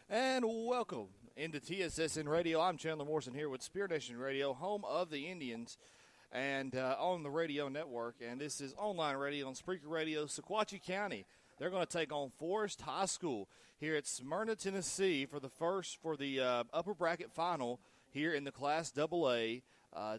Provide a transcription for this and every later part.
And welcome into TSSN Radio. I'm Chandler Morrison here with Spirit Nation Radio, home of the Indians, and on the radio network. And this is online radio on Spreaker Radio, Sequatchie County. They're going to take on Forrest High School here at Smyrna, Tennessee for the upper bracket final here in the Class AA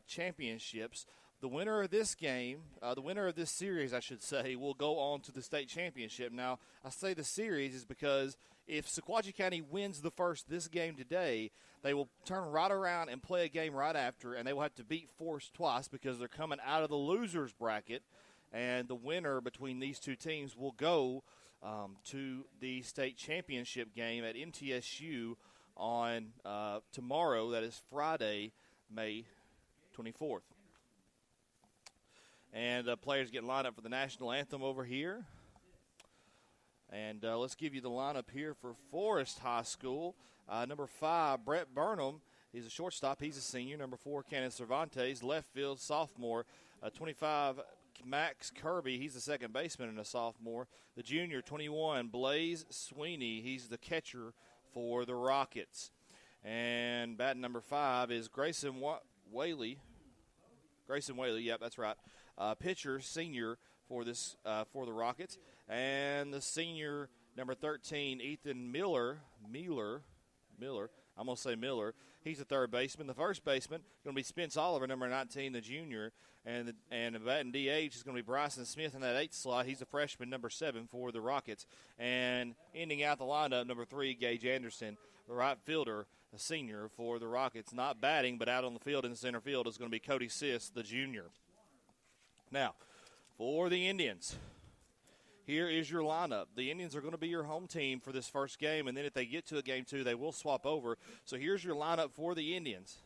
championships. The winner of this game, the winner of this series, I should say, will go on to the state championship. Now, I say the series is because if Sequatchie County wins this game today, they will turn right around and play a game right after, and they will have to beat Forrest twice because they're coming out of the losers bracket, and the winner between these two teams will go to the state championship game at MTSU on tomorrow. That is Friday, May 24th. And players get lined up for the national anthem over here. And let's give you the lineup here for Forrest High School. Number 5, Brett Burnham. He's a shortstop. He's a senior. Number 4, Cannon Cervantes, left field, sophomore. 25, Max Kirby. He's the second baseman and a sophomore. The junior, 21, Blaze Sweeney. He's the catcher for the Rockets. And batting number 5 is Grayson Whaley. Grayson Whaley, yep, that's right. Pitcher, senior for the Rockets. And the senior, number 13, Ethan Miller. I'm going to say Miller. He's the third baseman. The first baseman going to be Spence Oliver, number 19, the junior. And the batting DH is going to be Bryson Smith in that 8th slot. He's a freshman, number 7 for the Rockets. And ending out the lineup, number 3, Gage Anderson, the right fielder, a senior for the Rockets. Not batting, but out on the field in the center field is going to be Cody Sis, the junior. Now, for the Indians, here is your lineup. The Indians are going to be your home team for this first game, and then if they get to a game 2, they will swap over. So here's your lineup for the Indians.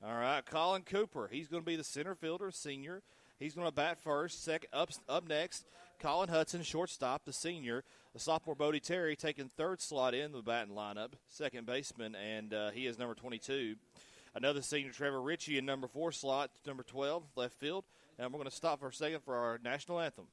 All right, Colin Cooper. He's going to be the center fielder, senior. He's going to bat first. Up next, Colin Hudson, shortstop, the senior. The sophomore Bodie Terry taking third slot in the batting lineup, second baseman, and he is number 22. Another senior, Trevor Ritchie, in number 4 slot, number 12, left field. And we're going to stop for a second for our national anthem.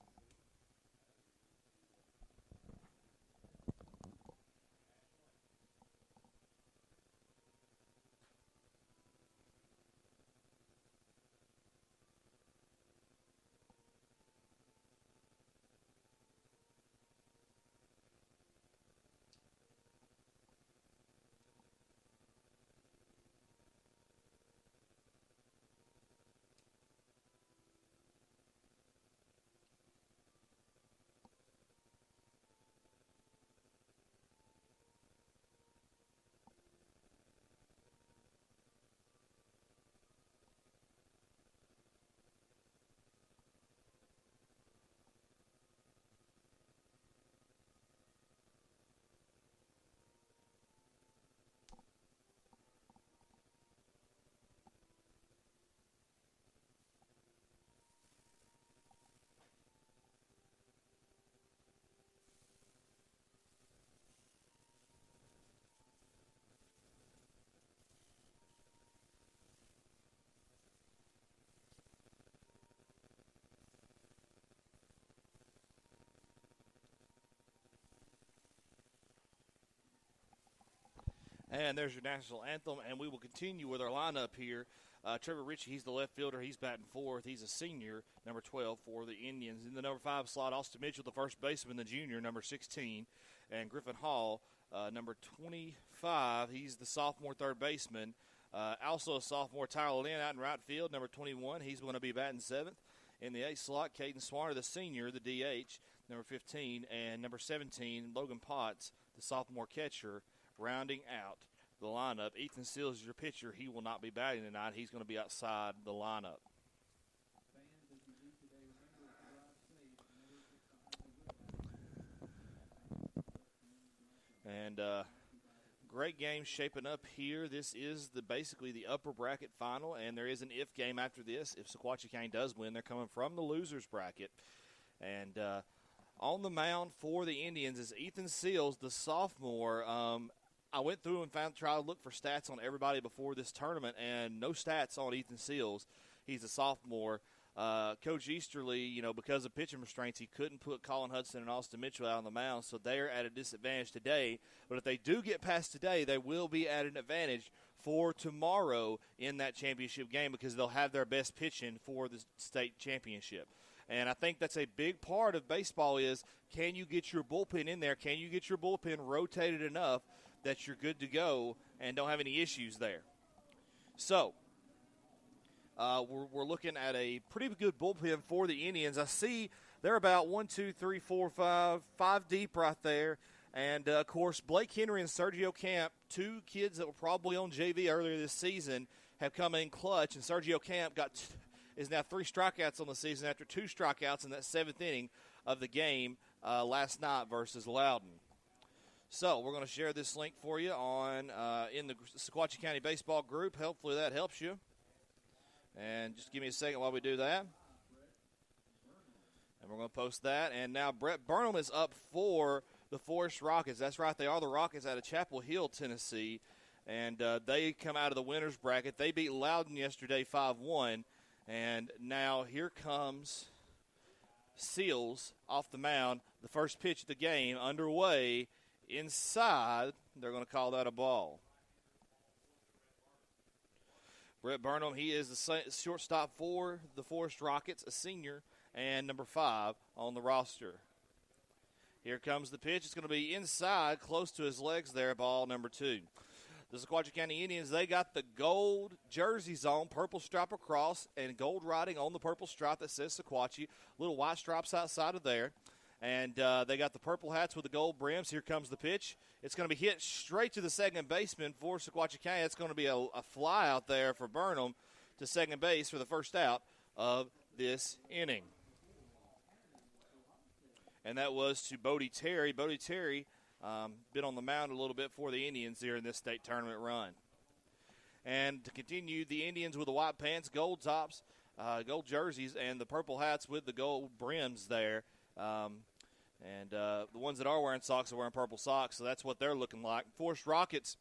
And there's your national anthem, and we will continue with our lineup here. Trevor Ritchie, he's the left fielder. He's batting fourth. He's a senior, number 12 for the Indians. In the number 5 slot, Austin Mitchell, the first baseman, the junior, number 16. And Griffin Hall, number 25. He's the sophomore third baseman. Also a sophomore, Tyler Lynn out in right field, number 21. He's going to be batting 7th. In the 8th slot, Caden Swanner, the senior, the DH, number 15. And number 17, Logan Potts, the sophomore catcher, rounding out the lineup. Ethan Seals is your pitcher. He will not be batting tonight. He's going to be outside the lineup. And great game shaping up here. This is basically the upper bracket final, and there is an if game after this. If Sequatchie County does win, they're coming from the losers bracket. And on the mound for the Indians is Ethan Seals, the sophomore. I went through and tried to look for stats on everybody before this tournament, and no stats on Ethan Seals. He's a sophomore. Coach Easterly, because of pitching restraints, he couldn't put Colin Hudson and Austin Mitchell out on the mound, so they're at a disadvantage today. But if they do get past today, they will be at an advantage for tomorrow in that championship game because they'll have their best pitching for the state championship. And I think that's a big part of baseball is, can you get your bullpen in there? Can you get your bullpen rotated enough that you're good to go and don't have any issues there? So we're looking at a pretty good bullpen for the Indians. I see they're about 5 deep right there. And, of course, Blake Henry and Sergio Camp, two kids that were probably on JV earlier this season, have come in clutch. And Sergio Camp is now 3 strikeouts on the season after 2 strikeouts in that 7th inning of the game last night versus Loudon. So we're going to share this link for you in the Sequatchie County Baseball group. Hopefully that helps you. And just give me a second while we do that. And we're going to post that. And now Brett Burnham is up for the Forrest Rockets. That's right, they are the Rockets out of Chapel Hill, Tennessee. And they come out of the winner's bracket. They beat Loudon yesterday 5-1. And now here comes Seals off the mound. The first pitch of the game underway inside. They're going to call that a ball. Brett Burnham, he is the shortstop for the Forrest Rockets, a senior, and number 5 on the roster. Here comes the pitch. It's going to be inside, close to his legs there, ball number 2. The Sequatchie County Indians, they got the gold jerseys on, purple stripe across, and gold writing on the purple stripe that says Sequatchie. Little white stripes outside of there. And they got the purple hats with the gold brims. Here comes the pitch. It's going to be hit straight to the second baseman for Sequatchie County. It's going to be a fly out there for Burnham to second base for the first out of this inning. And that was to Bodie Terry. Bodie Terry been on the mound a little bit for the Indians here in this state tournament run. And to continue, the Indians with the white pants, gold tops, gold jerseys, and the purple hats with the gold brims there. And the ones that are wearing socks are wearing purple socks, so that's what they're looking like. Forrest Rockets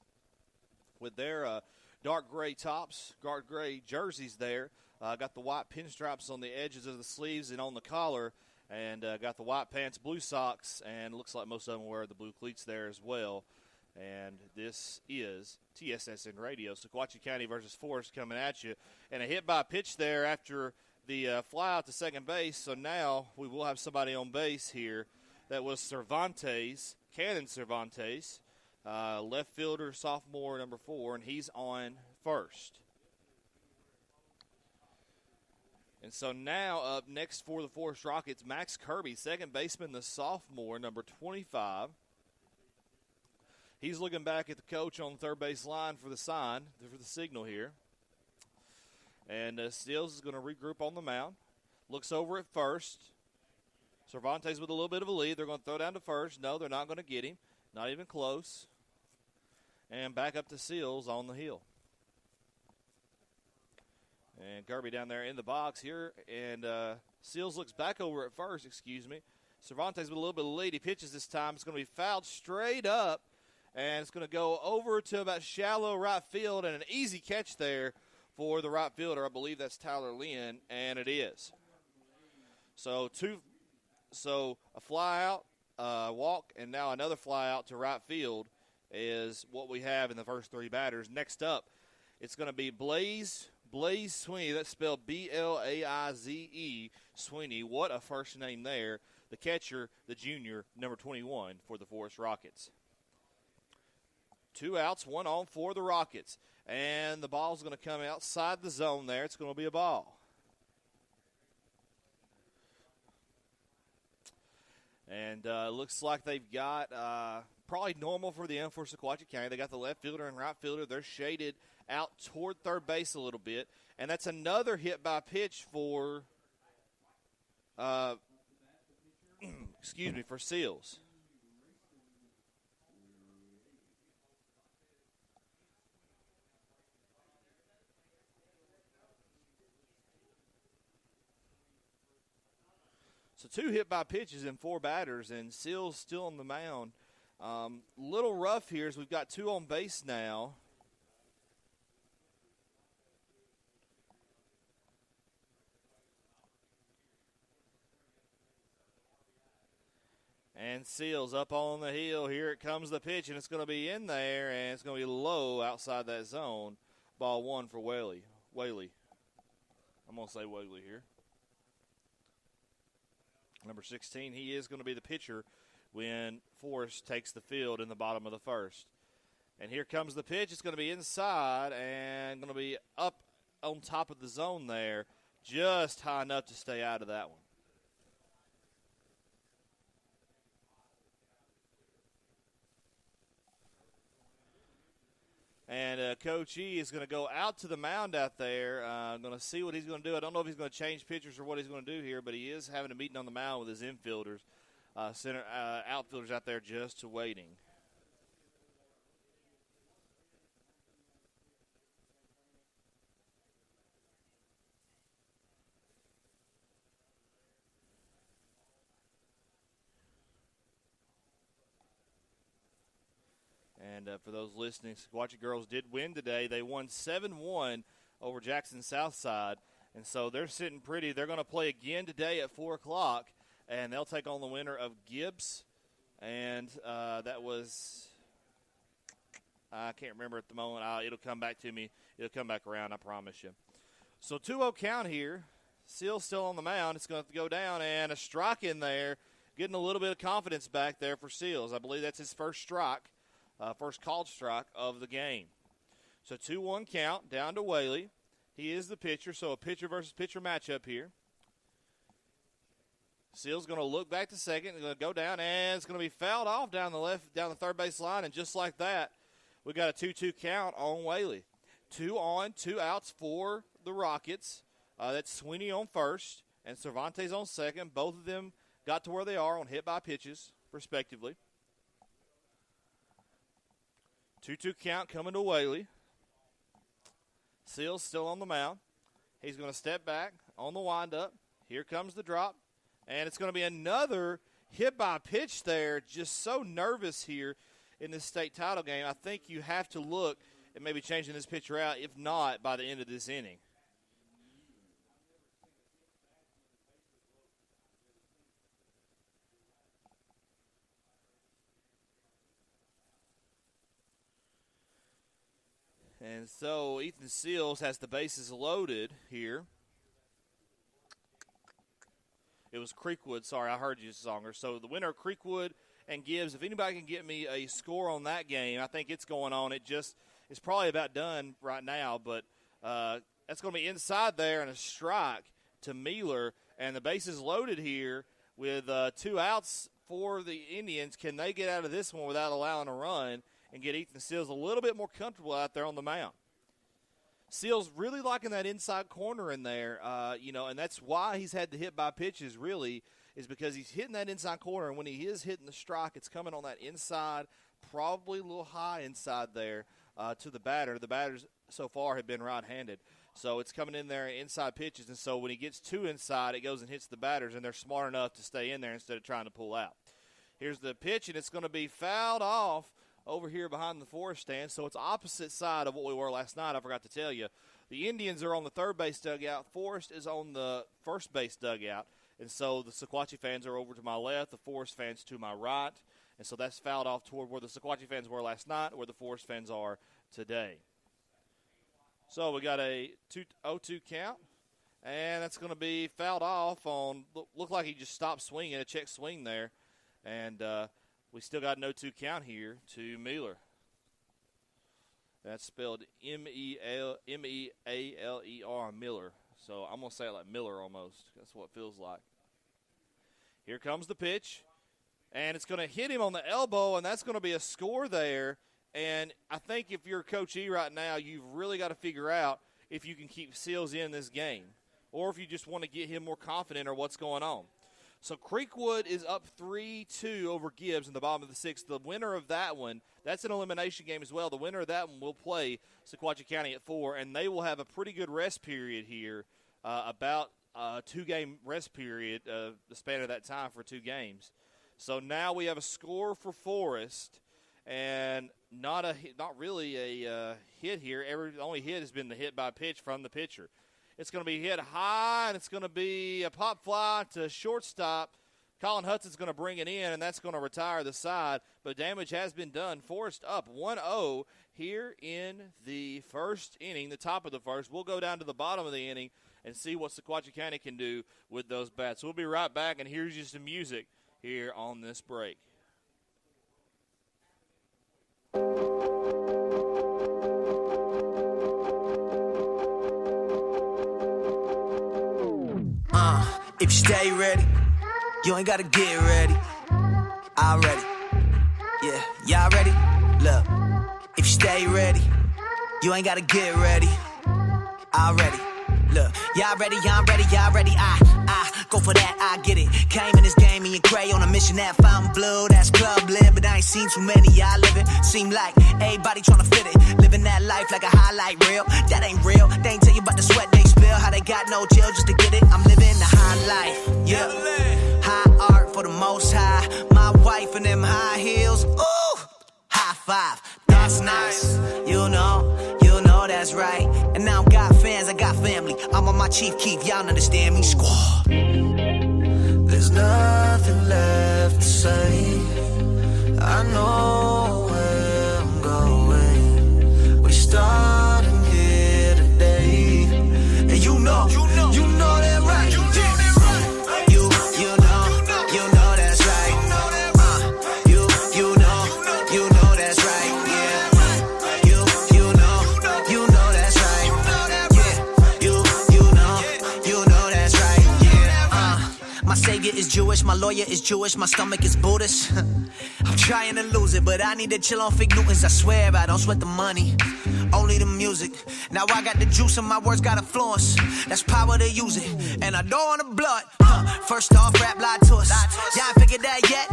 with their dark gray tops, dark gray jerseys there. Got the white pinstripes on the edges of the sleeves and on the collar. And got the white pants, blue socks, and looks like most of them wear the blue cleats there as well. And this is TSSN Radio, Sequatchie County versus Forrest coming at you. And a hit by pitch there after the fly out to second base. So now we will have somebody on base here. That was Cervantes, Cannon Cervantes, left fielder, sophomore, number 4, and he's on first. And so now up next for the Forrest Rockets, Max Kirby, second baseman, the sophomore, number 25. He's looking back at the coach on the third base line for the sign, for the signal here. And Stills is going to regroup on the mound. Looks over at first. Cervantes with a little bit of a lead. They're going to throw down to first. No, they're not going to get him. Not even close. And back up to Seals on the hill. And Kirby down there in the box here. And Seals looks back over at first, Cervantes with a little bit of lead. He pitches this time. It's going to be fouled straight up. And it's going to go over to about shallow right field. And an easy catch there for the right fielder. I believe that's Tyler Lynn. And it is. So a fly out, walk, and now another fly out to right field is what we have in the first 3 batters. Next up, it's going to be Blaze Sweeney. That's spelled Blaize, Sweeney. What a first name there. The catcher, the junior, number 21 for the Forrest Rockets. 2 outs, 1 on for the Rockets. And the ball's going to come outside the zone there. It's going to be a ball. And looks like they've got probably normal for the end for Sequatchie County. They got the left fielder and right fielder. They're shaded out toward third base a little bit. And that's another hit by pitch for, for Seals. So 2 hit by pitches and 4 batters, and Seals still on the mound. Little rough here as we've got 2 on base now. And Seals up on the hill. Here it comes the pitch, and it's going to be in there, and it's going to be low outside that zone. Ball one for Whaley. I'm going to say Whaley here. Number 16, he is going to be the pitcher when Forrest takes the field in the bottom of the first. And here comes the pitch. It's going to be inside and going to be up on top of the zone there, just high enough to stay out of that one. And Coach E is going to go out to the mound out there. Going to see what he's going to do. I don't know if he's going to change pitchers or what he's going to do here, but he is having a meeting on the mound with his infielders, outfielders out there just waiting. And for those listening, Sequatchie girls did win today. They won 7-1 over Jackson Southside. And so they're sitting pretty. They're going to play again today at 4 o'clock, and they'll take on the winner of Gibbs. And that was, I can't remember at the moment. It'll come back to me. It'll come back around, I promise you. So 2-0 count here. Seal's still on the mound. It's going to go down, and a strike in there, getting a little bit of confidence back there for Seals. I believe that's his first strike. First called strike of the game. So 2-1 count down to Whaley. He is the pitcher, so a pitcher versus pitcher matchup here. Seal's going to look back to second. He's going to go down, and it's going to be fouled off down the third base line. And just like that, we got a 2-2 count on Whaley. 2 on, 2 outs for the Rockets. That's Sweeney on first and Cervantes on second. Both of them got to where they are on hit by pitches, respectively. 2-2 count coming to Whaley. Seals still on the mound. He's going to step back on the windup. Here comes the drop. And it's going to be another hit by pitch there. Just so nervous here in this state title game. I think you have to look at maybe changing this pitcher out, if not by the end of this inning. And so Ethan Seals has the bases loaded here. It was Creekwood. Sorry, I heard you, Songer. So the winner, Creekwood and Gibbs. If anybody can get me a score on that game, I think it's going on. It's probably about done right now, but that's going to be inside there and a strike to Mueller. And the bases loaded here with 2 outs for the Indians. Can they get out of this one without allowing a run and get Ethan Seals a little bit more comfortable out there on the mound? Seals really liking that inside corner in there, and that's why he's had to hit by pitches, really, is because he's hitting that inside corner, and when he is hitting the strike, it's coming on that inside, probably a little high inside there to the batter. The batters so far have been right-handed, so it's coming in there inside pitches, and so when he gets 2 inside, it goes and hits the batters, and they're smart enough to stay in there instead of trying to pull out. Here's the pitch, and it's going to be fouled off over here behind the Forrest stand, so it's opposite side of what we were last night. I forgot to tell you. The Indians are on the third base dugout. Forrest is on the first base dugout, and so the Sequatchie fans are over to my left, the Forrest fans to my right, and so that's fouled off toward where the Sequatchie fans were last night, where the Forrest fans are today. So we got a 0-2 count, and that's going to be fouled off on, looked like he just stopped swinging, a check swing there, and we still got no 2 count here to Mueller. That's spelled M-E-A-L-E-R, Miller. So I'm going to say it like Miller almost. That's what it feels like. Here comes the pitch, and it's going to hit him on the elbow, and that's going to be a score there. And I think if you're Coach E right now, you've really got to figure out if you can keep Seals in this game or if you just want to get him more confident or what's going on. So Creekwood is up 3-2 over Gibbs in the bottom of the 6th. The winner of that one, that's an elimination game as well. The winner of that one will play Sequatchie County at 4, and they will have a pretty good rest period here, about a 2-game rest period, the span of that time for 2 games. So now we have a score for Forrest, and not really a hit here. The only hit has been the hit by pitch from the pitcher. It's going to be hit high, and it's going to be a pop fly to shortstop Colin Hudson's going to bring it in, and that's going to retire the side. But damage has been done. Forrest up 1-0 here in the first inning, the top of the first. We'll go down to the bottom of the inning and see what Sequatchie County can do with those bats. We'll be right back, and here's just some music here on this break. If you stay ready, you ain't gotta get ready. Already, yeah, y'all ready? Look, if you stay ready, you ain't gotta get ready. Already, look, y'all ready, I'm ready, y'all ready. I go for that, I get it. Came in this game and you cray on a mission that found blue, that's club lit. But I ain't seen too many, y'all living. Seem like everybody tryna fit it. Living that life like a highlight reel. That ain't real, they ain't tell you about the sweat they spill. How they got no chill just to get it. I'm living the high life, yeah. High art for the most high. My wife in them high heels, ooh, high five. That's nice, you know that's right. And now I got fans, I got family. I'm on my chief keep, y'all understand me, squad. There's nothing left to say. I know where I'm going. We starting here today. And you know that right. You know that's right. You know that's right. Yeah. You know that's right. Yeah. You know that's right. Yeah. My savior is Jewish, my lawyer is Jewish, my stomach is Buddhist. I'm trying to lose it, but I need to chill on fig Newtons. I swear I don't sweat the money, only the music. Now I got the juice and my words got influence. That's power to use it, and I don't want the blood. First off, rap lied to us. Y'all ain't figured that yet?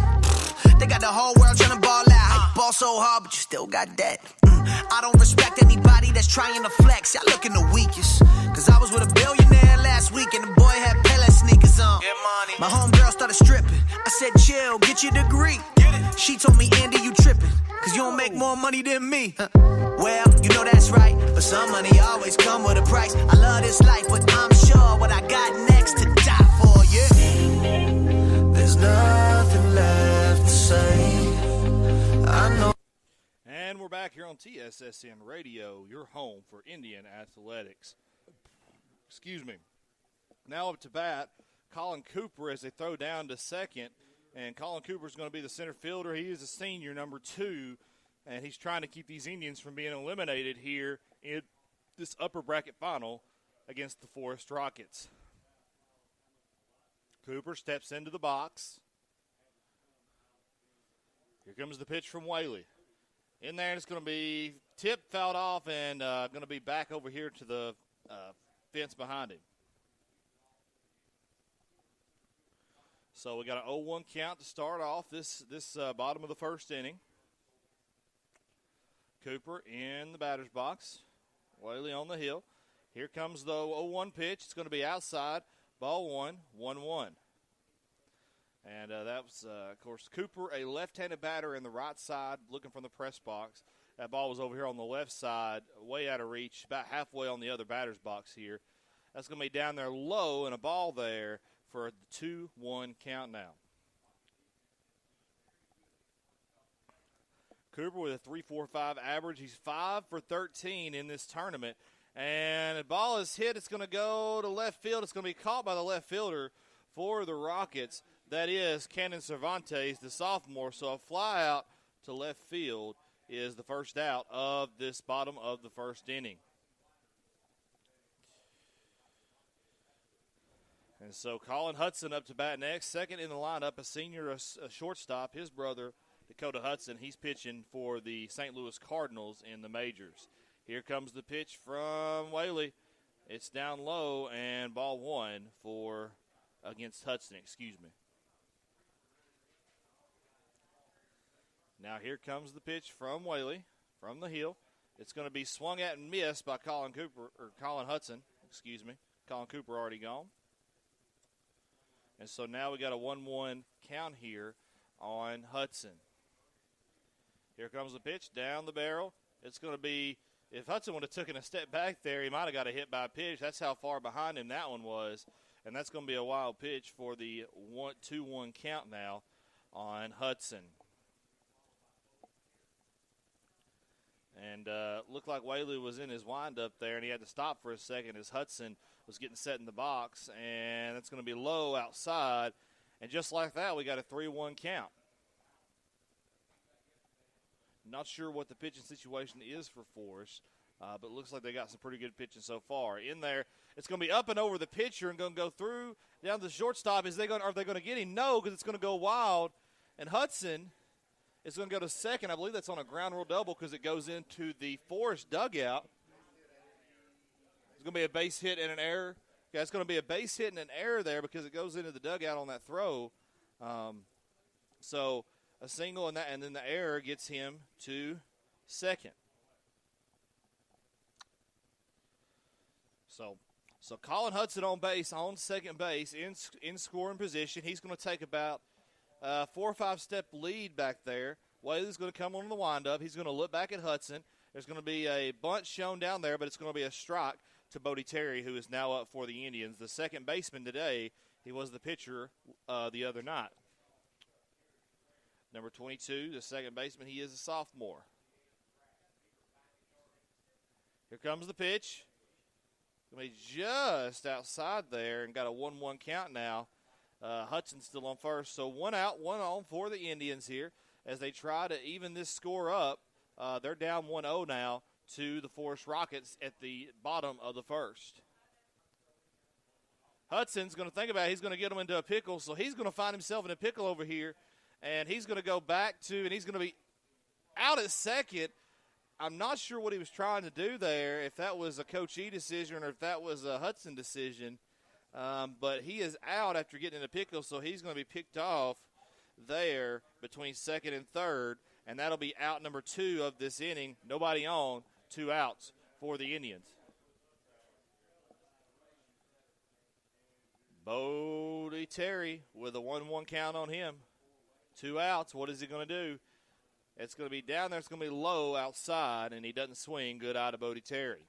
They got the whole world trying to ball out. Ball so hard, but you still got that. I don't respect anybody that's trying to flex. Y'all looking the weakest. Cause I was with a billionaire last week and the boy had Pele sneakers on. My homegirl started stripping. I said, chill, get your degree. She told me, Andy, you tripping, cause you don't make more money than me. Well, you know that's right, but some money always come with a price. I love this life, but I'm sure what I got next to die for, yeah. There's nothing left to say. I know. And we're back here on TSSN Radio, your home for Indian athletics. Excuse me. Now up to bat, Colin Cooper as they throw down to second. And Colin Cooper is going to be the center fielder. He is a senior, number 2, and he's trying to keep these Indians from being eliminated here in this upper bracket final against the Forrest Rockets. Cooper steps into the box. Here comes the pitch from Whaley. In there, it's going to be tipped, fouled off, and going to be back over here to the fence behind him. So we got an 0-1 count to start off this bottom of the first inning. Cooper in the batter's box. Whaley on the hill. Here comes the 0-1 pitch. It's going to be outside. Ball 1-1. And that was, of course, Cooper, a left-handed batter in the right side, looking from the press box. That ball was over here on the left side, way out of reach, about halfway on the other batter's box here. That's going to be down there low and a ball there for the 2-1 count now. Cooper with a 3.45 average. He's 5 for 13 in this tournament. And the ball is hit. It's going to go to left field. It's going to be caught by the left fielder for the Rockets. That is Cannon Cervantes, the sophomore. So a fly out to left field is the first out of this bottom of the first inning. And so Colin Hudson up to bat next. Second in the lineup, a senior, a shortstop. His brother, Dakota Hudson, he's pitching for the St. Louis Cardinals in the majors. Here comes the pitch from Whaley. It's down low and ball 1 against Hudson, Now here comes the pitch from Whaley from the heel. It's going to be swung at and missed by Colin Hudson, Colin Cooper already gone. And so now we got a 1-1 count here on Hudson. Here comes the pitch down the barrel. It's going to be, if Hudson would have taken a step back there, he might have got a hit by a pitch. That's how far behind him that one was. And that's going to be a wild pitch for the 2-1 count now on Hudson. And looked like Whaley was in his windup there, and he had to stop for a second as Hudson was getting set in the box. And that's going to be low outside. And just like that, we got a 3-1 count. Not sure what the pitching situation is for Forrest, but it looks like they got some pretty good pitching so far. In there, it's going to be up and over the pitcher and going to go through down to the shortstop. Are they going to get him? No, because it's going to go wild. And Hudson is going to go to second. I believe that's on a ground rule double because it goes into the Forrest dugout. It's going to be a base hit and an error. Yeah, it's going to be a base hit and an error there because it goes into the dugout on that throw. So a single and then the error gets him to second. So Colin Hudson on base, on second base, in scoring position. He's going to take about 4 or 5 step lead back there. Whaley's going to come on the windup. He's going to look back at Hudson. There's going to be a bunt shown down there, but it's going to be a strike to Bodie Terry, who is now up for the Indians. The second baseman today, he was the pitcher the other night. Number 22, the second baseman, he is a sophomore. Here comes the pitch. Going to be just outside there and got a 1-1 count now. Hudson's still on first. So 1 out, 1 on for the Indians here as they try to even this score up. They're down 1-0 now to the Forrest Rockets at the bottom of the first. Hudson's going to think about it. He's going to get them into a pickle, so he's going to find himself in a pickle over here, and he's going to go back to, and he's going to be out at second. I'm not sure what he was trying to do there, if that was a Coach E decision or if that was a Hudson decision. But he is out after getting in a pickle, so he's going to be picked off there between second and third, and that'll be out number 2 of this inning. Nobody on, 2 outs for the Indians. Bodie Terry with a 1-1 count on him. 2 outs. What is he going to do? It's going to be down there. It's going to be low outside, and he doesn't swing. Good eye to Bodie Terry.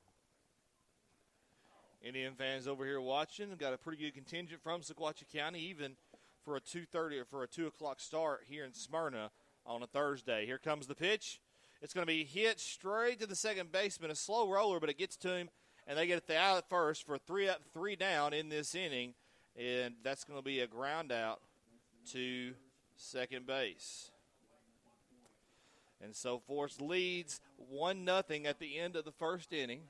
Indian fans over here watching. Got a pretty good contingent from Sequatchie County, even for a 2:30 or for a 2 o'clock start here in Smyrna on a Thursday. Here comes the pitch. It's going to be hit straight to the second baseman. A slow roller, but it gets to him, and they get the out at first for 3 up, 3 down in this inning, and that's going to be a ground out to second base. And so Forrest leads 1-0 at the end of the first inning.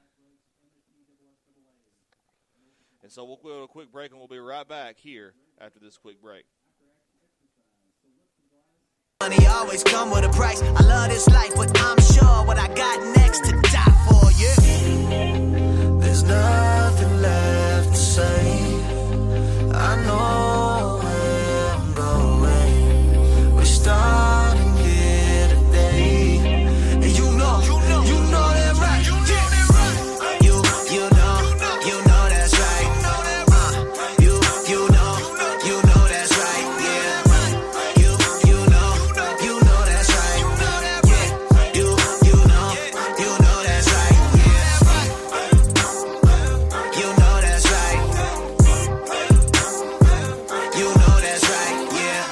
And so we'll go to a quick break, and we'll be right back here after this quick break. Money always come with a price. I love this life, but I'm sure what I got next to die for, yeah. There's nothing left to say. I know where I'm going. We're starting here today. And you know that right. You know that's right. You know that's right. Yeah. You know that's right. Yeah. You know that's right. Yeah. You know that's right. You know that's right. Yeah.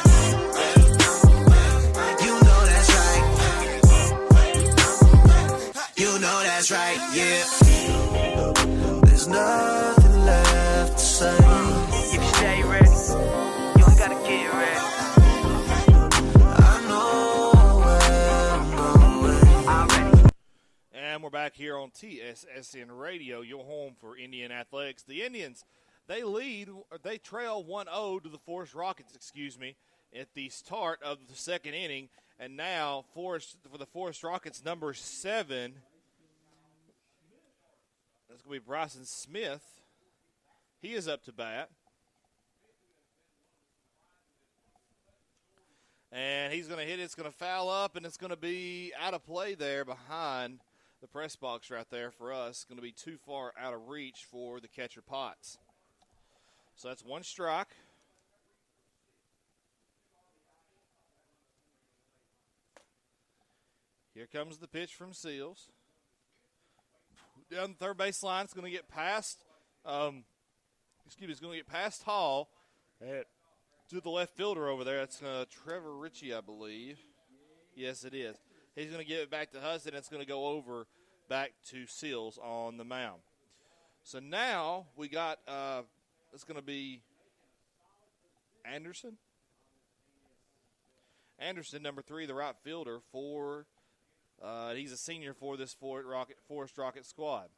You know that's right. You know that's right. Yeah. There's nothing left to say. If you stay ready, you ain't gotta get ready. I know where I'm going. I'm ready. And we're back here on TSSN Radio, your home for Indian athletics. The Indians, they trail 1-0 to the Forrest Rockets, at the start of the second inning. And now for the Forrest Rockets, number 7, that's going to be Bryson Smith. He is up to bat. And he's going to hit it. It's going to foul up, and it's going to be out of play there behind the press box right there for us. It's going to be too far out of reach for the catcher Potts. So that's 1 strike. Here comes the pitch from Seals. Down the third base line, it's going to get past It's going to get past Hall to the left fielder over there. That's Trevor Ritchie, I believe. Yes, it is. He's going to give it back to Hudson. And it's going to go over back to Seals on the mound. So now we got it's going to be Anderson. Anderson, number 3, the right fielder for he's a senior for this Forrest Rocket squad.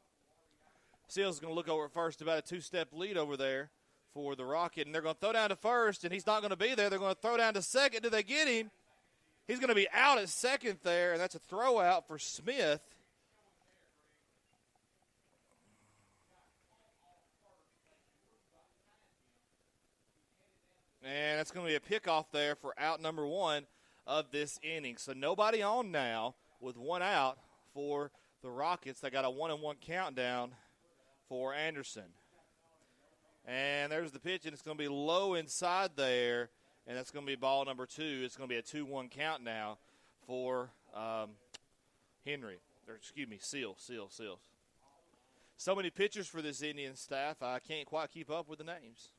Seals is going to look over at first, about a 2-step lead over there for the Rocket, and they're going to throw down to first, and he's not going to be there. They're going to throw down to second. Do they get him? He's going to be out at second there, and that's a throw out for Smith. And that's going to be a pickoff there for out number 1 of this inning. So nobody on now with 1 out for the Rockets. They got a 1-1 countdown for Anderson. And there's the pitch, and it's going to be low inside there, and that's going to be ball number 2. It's going to be a 2-1 count now for Seals. So many pitchers for this Indian staff, I can't quite keep up with the names.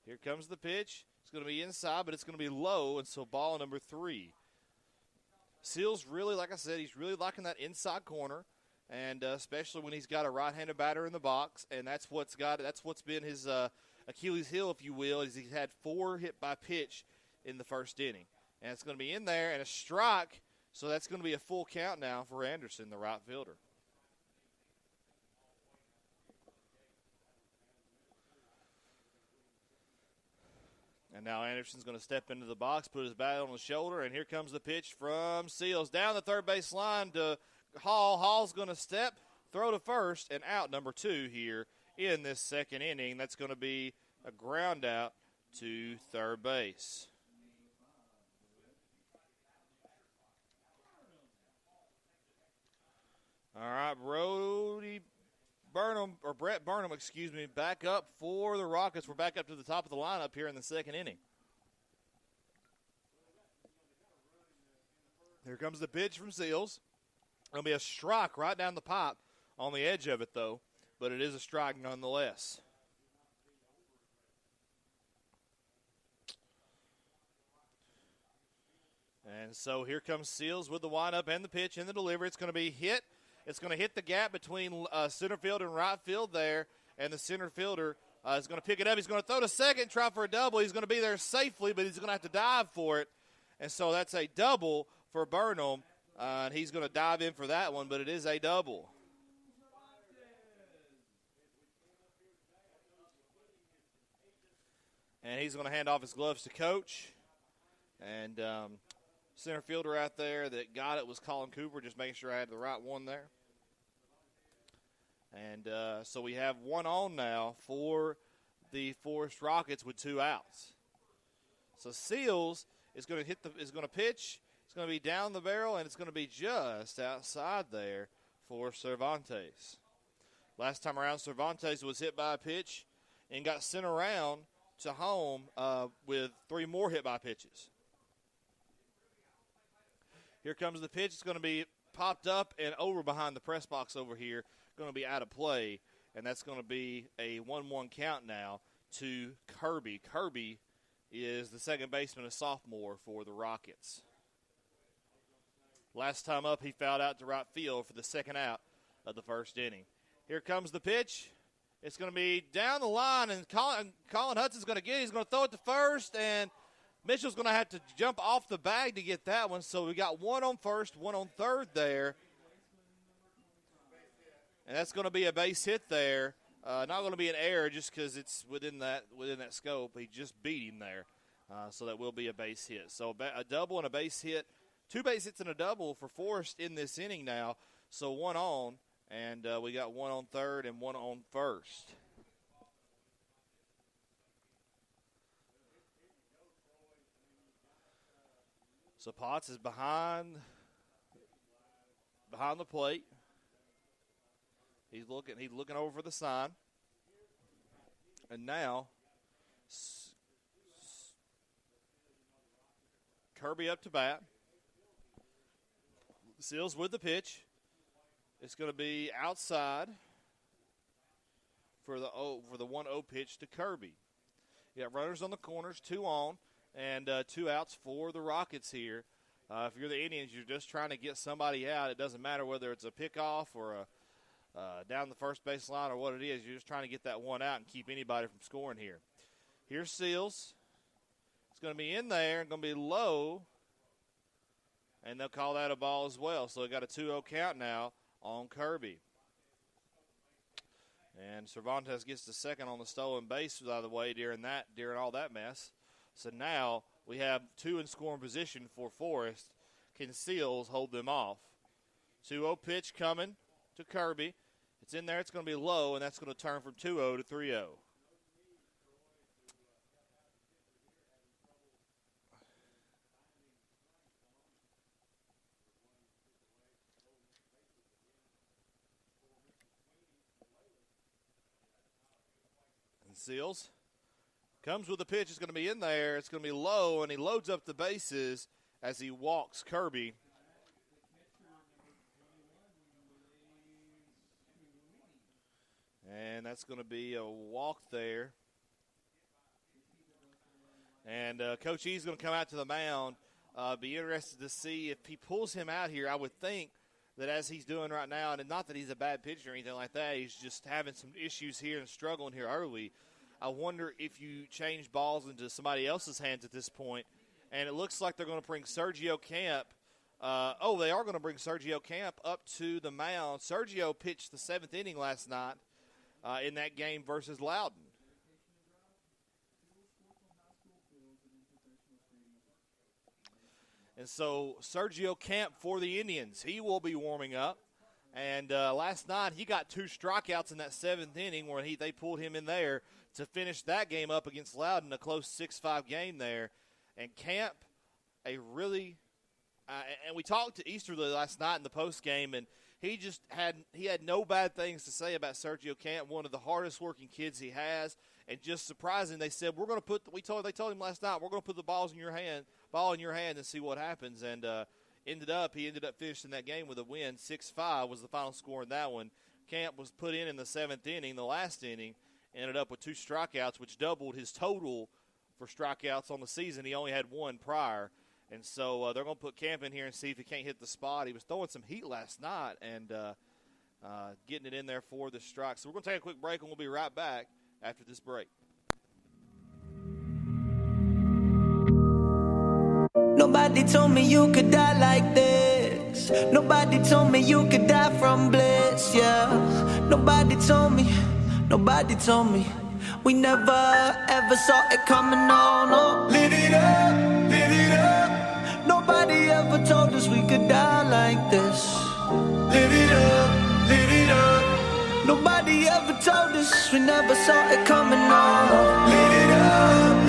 Here comes the pitch. It's going to be inside, but it's going to be low, and so ball number 3. Seals really, like I said, he's really liking that inside corner, and especially when he's got a right-handed batter in the box, and that's what's been his Achilles heel, if you will, is he's had 4 hit by pitch in the first inning. And it's going to be in there and a strike, so that's going to be a full count now for Anderson, the right fielder. And now Anderson's going to step into the box, put his bat on his shoulder, and here comes the pitch from Seals. Down the third base line to Hall. Hall's going to step, throw to first, and out number 2 here in this second inning. That's going to be a ground out to third base. All right, Brett Burnham, back up for the Rockets. We're back up to the top of the lineup here in the second inning. Here comes the pitch from Seals. It'll be a strike right down the pipe on the edge of it, though, but it is a strike nonetheless. And so here comes Seals with the windup and the pitch and the delivery. It's going to be hit. It's going to hit the gap between center field and right field there, and the center fielder is going to pick it up. He's going to throw to second, try for a double. He's going to be there safely, but he's going to have to dive for it. And so that's a double for Burnham, and he's going to dive in for that one, but it is a double. And he's going to hand off his gloves to Coach. And center fielder out there that got it was Colin Cooper, just making sure I had the right one there. And so we have 1 on now for the Forrest Rockets with 2 outs. So Seals is going to pitch. It's going to be down the barrel, and it's going to be just outside there for Cervantes. Last time around, Cervantes was hit by a pitch and got sent around to home with 3 more hit by pitches. Here comes the pitch. It's going to be popped up and over behind the press box over here. Going to be out of play, and that's going to be a 1-1 count now to Kirby. Kirby is the second baseman, a sophomore for the Rockets. Last time up, he fouled out to right field for the second out of the first inning. Here comes the pitch. It's going to be down the line, and Colin Hudson's going to get it. He's going to throw it to first, and Mitchell's going to have to jump off the bag to get that one. So we got 1 on first, 1 on third there. And that's going to be a base hit there. Not going to be an error just because it's within that scope. He just beat him there. So that will be a base hit. So a double and a base hit. 2 base hits and a double for Forrest in this inning now. So 1 on, and we got 1 on third and 1 on first. So Potts is behind the plate. He's looking over for the sign. And now Kirby up to bat. Seals with the pitch. It's going to be outside. for the 1-0 pitch to Kirby. You got runners on the corners, 2 on, and 2 outs for the Rockets here. If you're the Indians, you're just trying to get somebody out. It doesn't matter whether it's a pickoff or a down the first base line or what it is. You're just trying to get that one out and keep anybody from scoring here. Here's Seals. It's going to be in there and going to be low, and they'll call that a ball as well. So we got a 2-0 count now on Kirby. And Cervantes gets the second on the stolen base out of the way during all that mess. So now we have 2 in scoring position for Forrest. Can Seals hold them off? 2-0 pitch coming to Kirby. It's in there. It's going to be low, and that's going to turn from 2-0 to 3-0. Seals comes with the pitch. It's going to be in there. It's going to be low, and he loads up the bases as he walks Kirby. And that's going to be a walk there. And Coach E's going to come out to the mound. Be interested to see if he pulls him out here. I would think that as he's doing right now, and not that he's a bad pitcher or anything like that, he's just having some issues here and struggling here early. I wonder if you change balls into somebody else's hands at this point. And it looks like they're going to bring Sergio Camp. They are going to bring Sergio Camp up to the mound. Sergio pitched the 7th inning last night in that game versus Loudon. And so Sergio Camp for the Indians, he will be warming up. And last night he got 2 strikeouts in that 7th inning where they pulled him in there to finish that game up against Loudon, a close 6-5 game there. And Camp, and we talked to Easterly last night in the post game, and he had no bad things to say about Sergio Camp, one of the hardest working kids he has. And just surprising, they said they told him last night, we're going to put the ball in your hand and see what happens. And he ended up finishing that game with a win. 6-5 was the final score in that one. Camp was put in the 7th inning, the last inning, ended up with 2 strikeouts, which doubled his total for strikeouts on the season. He only had 1 prior. And so they're going to put Camp in here and see if he can't hit the spot. He was throwing some heat last night and getting it in there for the strike. So we're going to take a quick break, and we'll be right back after this break. Nobody told me you could die like this. Nobody told me you could die from bliss, yeah. Nobody told me. We never ever saw it coming, no. Live it up. Nobody ever told us we could die like this. Live it up. Nobody ever told us, we never saw it coming, no. Live it up.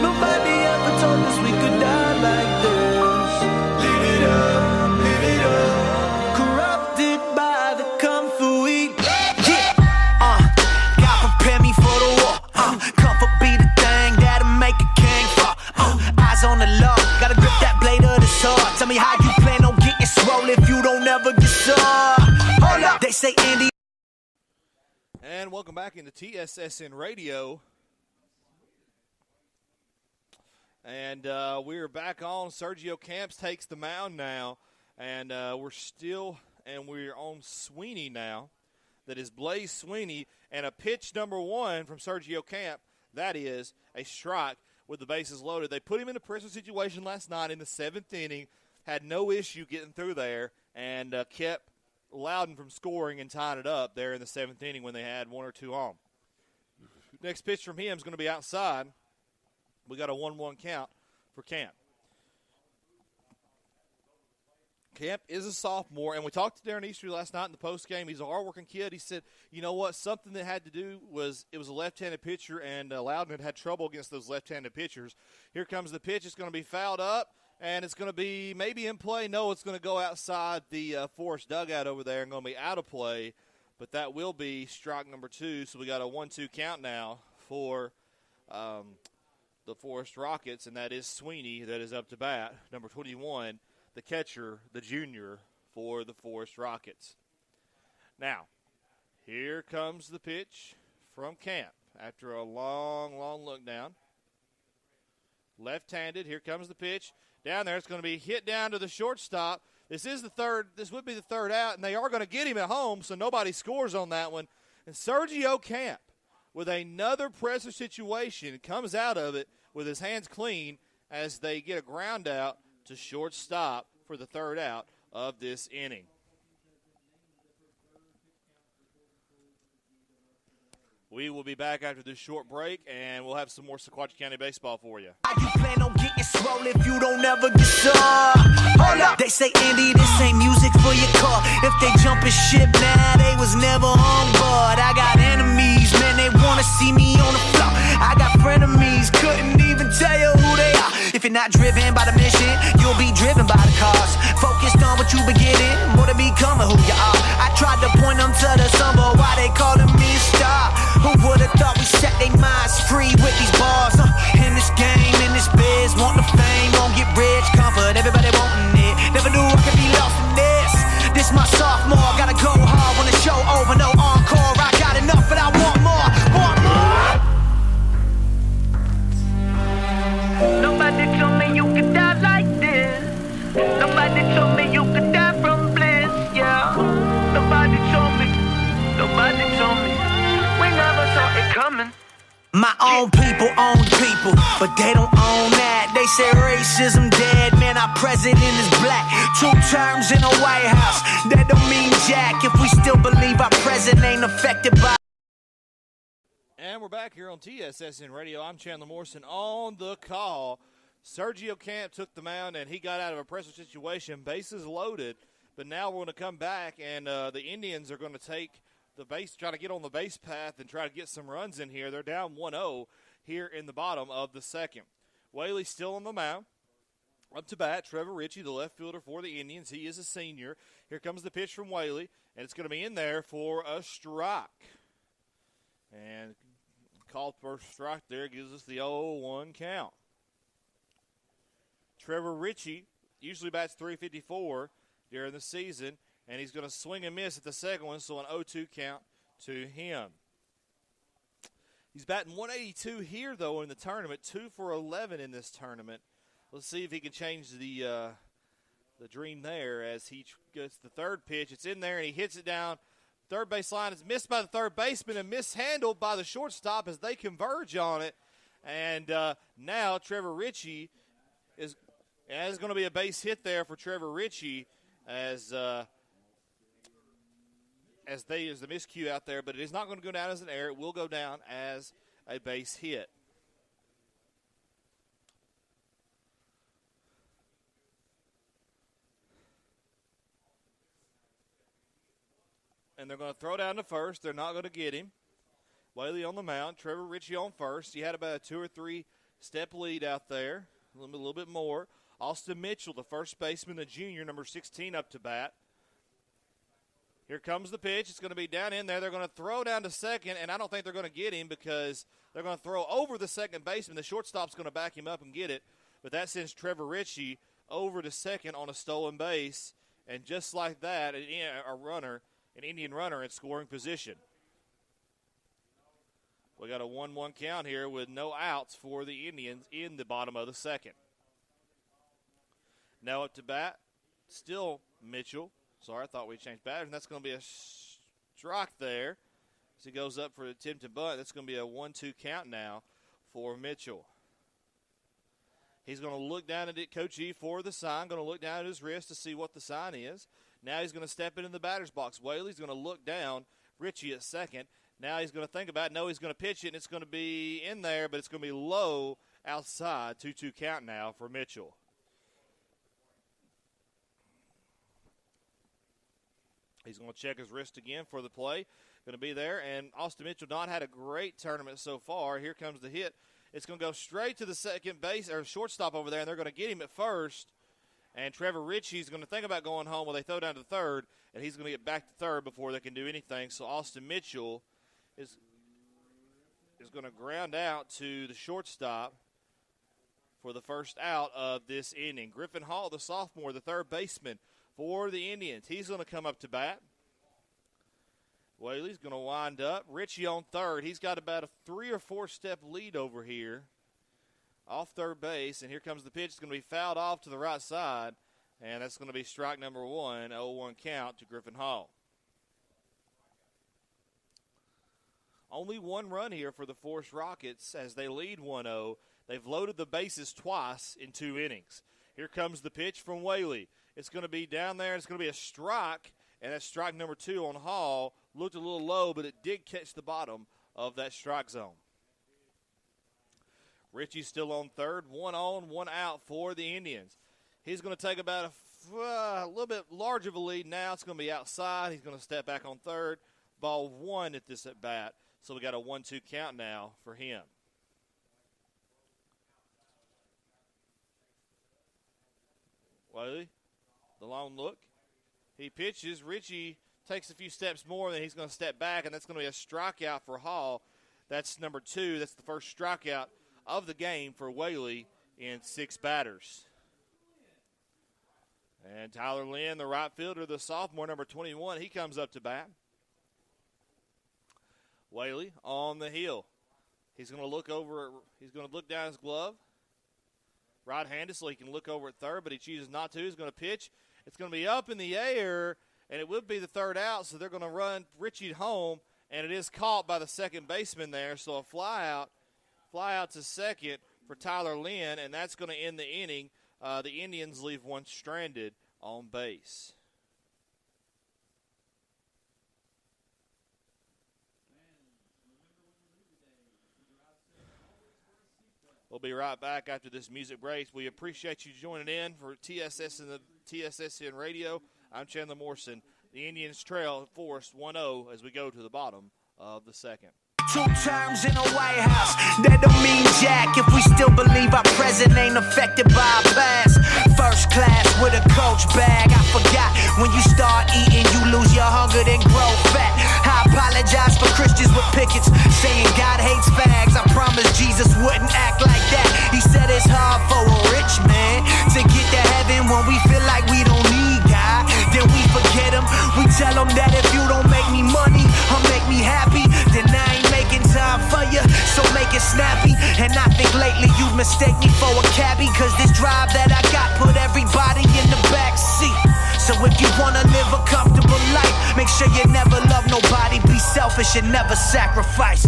Nobody ever told us we could die like this. Live it up. Corrupted by the comfort we God prepare me for the war. Comfort be the thing that'll make a king fall. Eyes on the law, gotta grip that blade of the sword. Tell me how you plan on getting swole if you don't ever get sore. Hold up, they say Indy. And welcome back into TSSN Radio. And we're back on. Sergio Camps takes the mound now. And we're on Sweeney now. That is Blaze Sweeney. And a pitch number 1 from Sergio Camp. That is a strike with the bases loaded. They put him in a pressure situation last night in the 7th inning. Had no issue getting through there. And kept Loudon from scoring and tying it up there in the 7th inning when they had 1 or 2 on. Next pitch from him is going to be outside. We got a 1-1 count for Camp. Camp is a sophomore, and we talked to Darren Easterly last night in the postgame. He's a hard-working kid. He said, you know what, something that had to do was it was a left-handed pitcher, and Loudon had trouble against those left-handed pitchers. Here comes the pitch. It's going to be fouled up, and it's going to be maybe in play. No, it's going to go outside the Forrest dugout over there and going to be out of play, but that will be strike number 2. So we got a 1-2 count now for the Forrest Rockets, and that is Sweeney that is up to bat, number 21, the catcher, the junior for the Forrest Rockets. Now, Here comes the pitch from Camp after a long, long look down. Left-handed. Here comes the pitch. Down there. It's going to be hit down to the shortstop. This would be the third out, and they are going to get him at home, so nobody scores on that one. And Sergio Camp, with another pressure situation, comes out of it with his hands clean as they get a ground out to shortstop for the third out of this inning. We will be back after this short break, and we'll have some more Sequatchie County baseball for you. How you plan on getting swole if you don't ever get sore? Hold up. They say, Andy, this ain't music for your car. If they jumpin' ship now, they was never on board. I got enemies, man, they wanna see me on the floor. I got frenemies, couldn't even tell you who they are. If you're not driven by the mission, you'll be driven by the cause. Focused on what you been getting, more to becoming who you are. I tried to point them to the sun, but why they calling me a star? Who would've thought we set their minds free with these bars? In this game, in this biz, want the fame, gon' get rich, comfort, everybody wanting it. Never knew I could be lost in this. This my sophomore, gotta go hard when the show over, no encore. I got enough, but I want more, want more. Nobody told me you could die like this. Nobody told me you could die from bliss, yeah. Nobody told me. We never saw it coming. My own people own the people, but they don't own that. They say racism dead, man, our president is black. 2 terms in a White House, that don't mean jack. If we still believe our president ain't affected by. And we're back here on TSSN Radio. I'm Chandler Morrison on the call. Sergio Camp took the mound, and he got out of a pressure situation. Bases loaded, but now we're going to come back, and the Indians are going to take the base, try to get on the base path and try to get some runs in here. They're down 1-0 here in the bottom of the second. Whaley's still on the mound. Up to bat, Trevor Ritchie, the left fielder for the Indians. He is a senior. Here comes the pitch from Whaley, and it's going to be in there for a strike. And called for a strike there gives us the 0-1 count. Trevor Ritchie usually bats .354 during the season, and he's going to swing and miss at the second one, so an 0-2 count to him. He's batting .182 here, though, in the tournament, 2 for 11 in this tournament. Let's see if he can change the dream there as he gets the third pitch. It's in there, and he hits it down. Third base line is missed by the third baseman and mishandled by the shortstop as they converge on it. And now Trevor Ritchie is going to be a base hit there for Trevor Ritchie as the miscue out there, but it is not going to go down as an error. It will go down as a base hit. And they're going to throw down to first. They're not going to get him. Whaley on the mound. Trevor Ritchie on first. He had about a 2 or 3 step lead out there, a little bit more. Austin Mitchell, the first baseman, the junior, number 16, up to bat. Here comes the pitch. It's going to be down in there. They're going to throw down to second, and I don't think they're going to get him because they're going to throw over the second baseman. The shortstop's going to back him up and get it, but that sends Trevor Ritchie over to second on a stolen base, and just like that, an Indian runner in scoring position. We got a 1-1 count here with no outs for the Indians in the bottom of the second. Now up to bat, still Mitchell. Sorry, I thought we changed batters, and that's going to be a strike there. As he goes up for the attempt to bunt, that's going to be a 1-2 count now for Mitchell. He's going to look down at it, Coach E, for the sign, going to look down at his wrist to see what the sign is. Now he's going to step into the batter's box. Whaley's going to look down, Ritchie at second. Now he's going to think about it. No, he's going to pitch it, and it's going to be in there, but it's going to be low outside. 2-2 count now for Mitchell. He's going to check his wrist again for the play. Going to be there, and Austin Mitchell not had a great tournament so far. Here comes the hit. It's going to go straight to the second base or shortstop over there, and they're going to get him at first. And Trevor Ritchie's going to think about going home while they throw down to third, and he's going to get back to third before they can do anything. So Austin Mitchell is going to ground out to the shortstop for the first out of this inning. Griffin Hall, the sophomore, the third baseman for the Indians. He's going to come up to bat. Whaley's going to wind up. Richie on third. He's got about a 3 or 4 step lead over here off third base. And here comes the pitch. It's going to be fouled off to the right side. And that's going to be strike number 1, 0-1 count to Griffin Hall. Only one run here for the Forrest Rockets as they lead 1-0. They've loaded the bases twice in 2 innings. Here comes the pitch from Whaley. It's going to be down there. It's going to be a strike, and that's strike number 2 on Hall. Looked a little low, but it did catch the bottom of that strike zone. Richie's still on third. 1 on, 1 out for the Indians. He's going to take about a little bit larger of a lead now. It's going to be outside. He's going to step back on third. Ball 1 at this at-bat. So we got a 1-2 count now for him. Whaley, the long look. He pitches. Richie takes a few steps more, then he's going to step back, and that's going to be a strikeout for Hall. That's number 2. That's the first strikeout of the game for Whaley in 6 batters. And Tyler Lynn, the right fielder, the sophomore, number 21, he comes up to bat. Whaley on the hill. He's going to look over. He's going to look down his glove. Right-handed, so he can look over at third, but he chooses not to. He's going to pitch. It's going to be up in the air, and it would be the third out, so they're going to run Richie home, and it is caught by the second baseman there. So a fly out to second for Tyler Lynn, and that's going to end the inning. The Indians leave one stranded on base. We'll be right back after this music break. We appreciate you joining in for TSS and the TSSN Radio. I'm Chandler Morrison. The Indians trail Forrest 1-0 as we go to the bottom of the second. 2 terms in a White House, that don't mean jack if we still believe our present ain't affected by our past. First class with a coach bag, I forgot when you start eating you lose your hunger then grow fat. I apologize for Christians with pickets saying God hates fags. I promise Jesus wouldn't act like that. He said it's hard for a rich man to get to heaven when we feel like we don't need God. Then we forget him. We tell him that if you don't make me money or make me happy, then I ain't making time for you, so make it snappy. And I think lately you mistake me for a cabbie, cause this drive that I got put everybody in the back seat. So if you wanna live a comfortable life, make sure you never love nobody, be selfish and never sacrifice.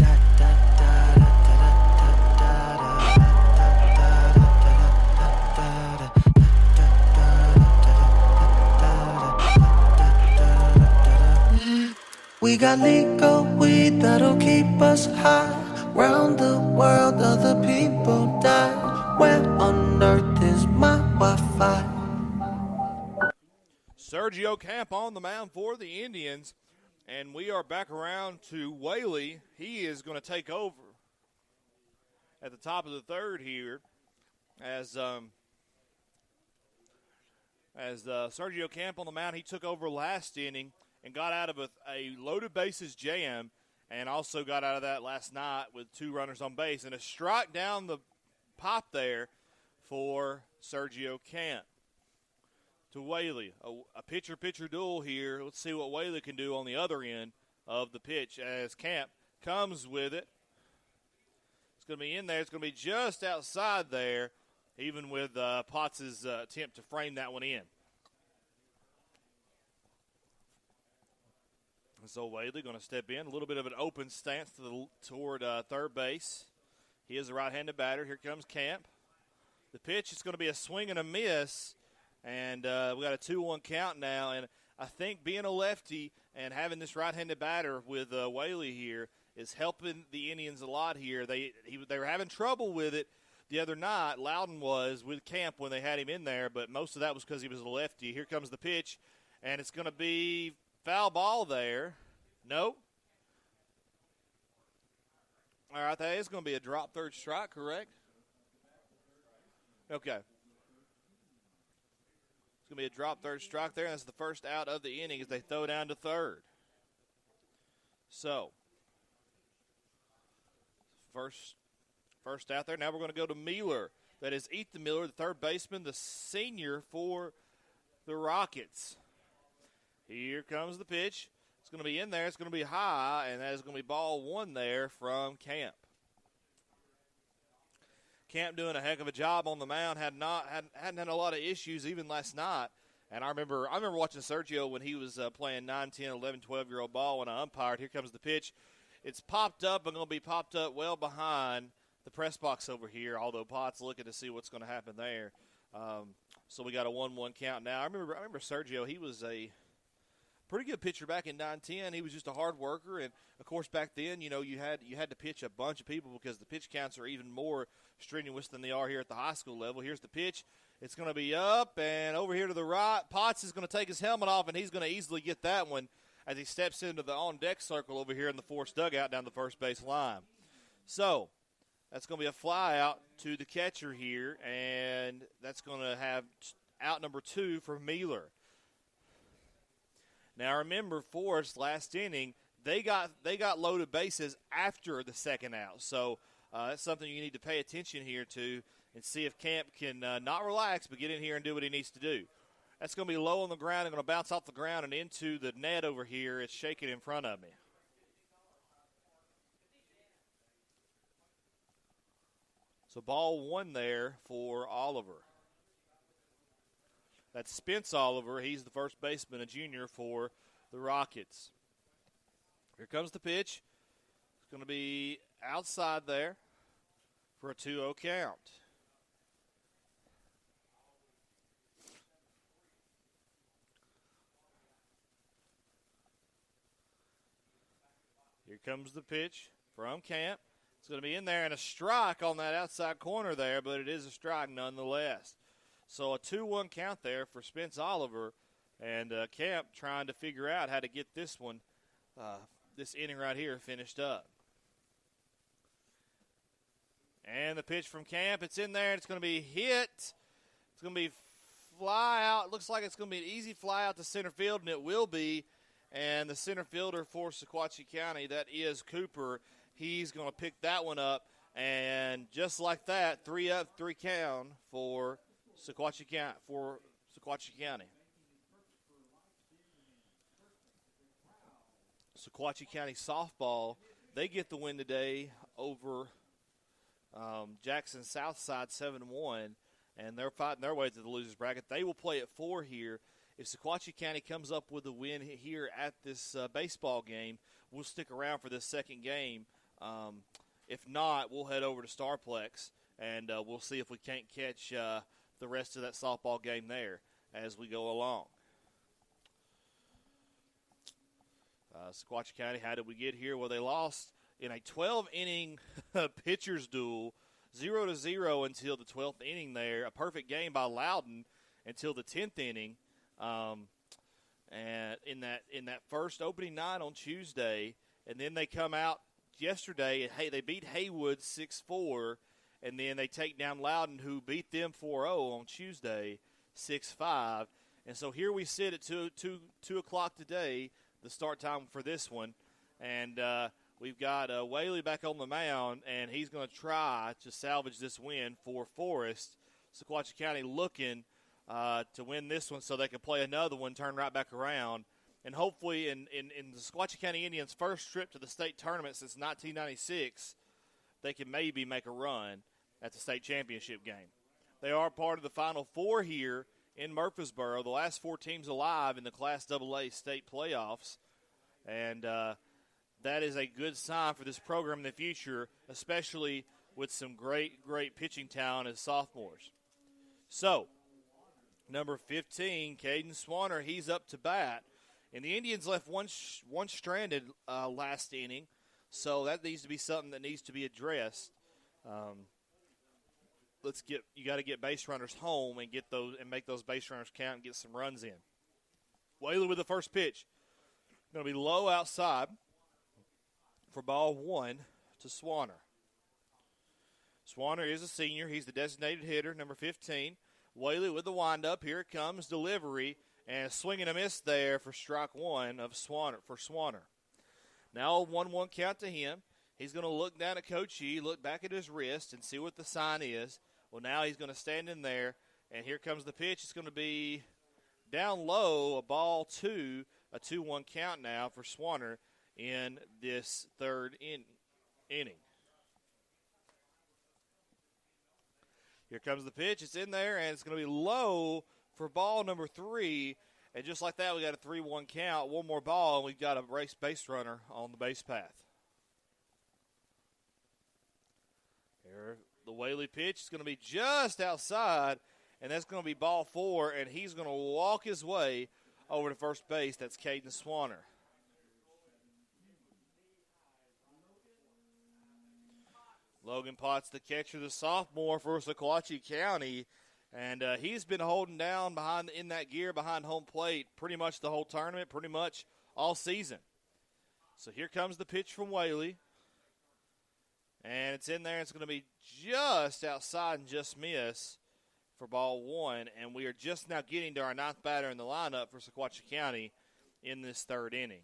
We got legal weed that'll keep us high. Round the world, other people die. Where on earth is my Wi-Fi? Sergio Camp on the mound for the Indians. And we are back around to Whaley. He is going to take over at the top of the third here as Sergio Camp on the mound. He took over last inning and got out of a loaded bases jam, and also got out of that last night with 2 runners on base. And a strike down the pop there for Sergio Camp. To Whaley, a pitcher-pitcher duel here. Let's see what Whaley can do on the other end of the pitch as Camp comes with it. It's going to be in there. It's going to be just outside there, even with Potts' attempt to frame that one in. So Whaley going to step in. A little bit of an open stance toward third base. He is a right-handed batter. Here comes Camp. The pitch is going to be a swing and a miss. And we got a 2-1 count now. And I think being a lefty and having this right-handed batter with Whaley here is helping the Indians a lot here. They were having trouble with it the other night. Loudon was with Camp when they had him in there, but most of that was because he was a lefty. Here comes the pitch, and it's going to be foul ball there. No. All right, that is going to be a drop third strike, correct? Okay. It's going to be a drop third strike there, and that's the first out of the inning as they throw down to third. So, first out there. Now we're going to go to Miller. That is Ethan Miller, the third baseman, the senior for the Rockets. Here comes the pitch. It's going to be in there. It's going to be high, and that is going to be ball 1 there from Camp. Camp doing a heck of a job on the mound. Hadn't had a lot of issues even last night. And I remember watching Sergio when he was playing 9, 10, 11, 12-year-old ball when I umpired. Here comes the pitch. It's popped up and going to be popped up well behind the press box over here, although Potts looking to see what's going to happen there. So we got a 1-1 count now. I remember Sergio, he was a pretty good pitcher back in 9-10. He was just a hard worker. And, of course, back then, you had to pitch a bunch of people because the pitch counts are even more strenuous than they are here at the high school level. Here's the pitch. It's going to be up and over here to the right. Potts is going to take his helmet off, and he's going to easily get that one as he steps into the on-deck circle over here in the Forrest dugout down the first base line. So that's going to be a fly out to the catcher here, and that's going to have out number 2 for Mueller. Now remember, Forrest last inning, they got loaded bases after the second out. So that's something you need to pay attention here to and see if Camp can not relax but get in here and do what he needs to do. That's going to be low on the ground and going to bounce off the ground and into the net over here. It's shaking in front of me. So ball 1 there for Oliver. That's Spence Oliver. He's the first baseman, a junior for the Rockets. Here comes the pitch. It's going to be outside there for a 2-0 count. Here comes the pitch from Camp. It's going to be in there and a strike on that outside corner there, but it is a strike nonetheless. So a 2-1 count there for Spence Oliver, and Camp trying to figure out how to get this one, this inning right here, finished up. And the pitch from Camp, it's in there, and it's going to be hit. It's going to be fly out. It looks like it's going to be an easy fly out to center field, and it will be. And the center fielder for Sequatchie County, that is Cooper, he's going to pick that one up. And just like that, 3 up, 3 count for Sequatchie County. Sequatchie County softball, they get the win today over Jackson Southside 7-1, and they're fighting their way to the losers bracket. They will play at 4 here. If Sequatchie County comes up with a win here at this baseball game, we'll stick around for this second game. If not, we'll head over to Starplex, and we'll see if we can't catch the rest of that softball game there as we go along. Sequatchie County, how did we get here? Well, they lost in a 12-inning pitcher's duel, 0-0 until the 12th inning there. A perfect game by Loudon until the 10th inning. And in that first opening night on Tuesday, and then they come out yesterday and they beat Haywood 6-4, and then they take down Loudon, who beat them 4-0 on Tuesday 6-5. And so here we sit at 2 o'clock today, the start time for this one, and we've got Whaley back on the mound, and he's going to try to salvage this win for Forrest. Sequatchie County looking to win this one so they can play another one, turn right back around. And hopefully in the Sequatchie County Indians' first trip to the state tournament since 1996, they can maybe make a run at the state championship game. They are part of the Final Four here in Murfreesboro, the last 4 teams alive in the Class AA state playoffs. And that is a good sign for this program in the future, especially with some great pitching talent as sophomores. So, number 15, Caden Swanner, he's up to bat. And the Indians left one stranded last inning, so that needs to be something that needs to be addressed. You got to get base runners home and get those and make those base runners count and get some runs in. Whaley with the first pitch, going to be low outside for ball 1 to Swanner. Swanner is a senior. He's the designated hitter, number 15. Whaley with the windup. Here it comes, delivery, and a swing and a miss there for strike 1 of Swanner. Now a 1-1 count to him. He's going to look down at Coach E, look back at his wrist, and see what the sign is. Well, now he's going to stand in there, and here comes the pitch. It's going to be down low, a ball 2. a 2-1 count now for Swanner in this third inning. Here comes the pitch. It's in there, and it's going to be low for ball number 3. And just like that, we got a 3-1 count. One more ball, and we've got a base runner on the base path. Here, the Whaley pitch is going to be just outside, and that's going to be ball 4, and he's going to walk his way over to first base. That's Caden Swanner. Logan Potts, the catcher, the sophomore for Sequatchie County, and he's been holding down in that gear behind home plate pretty much the whole tournament, pretty much all season. So here comes the pitch from Whaley, and it's in there. It's going to be just outside and just miss for ball 1, and we are just now getting to our 9th batter in the lineup for Sequatchie County in this third inning.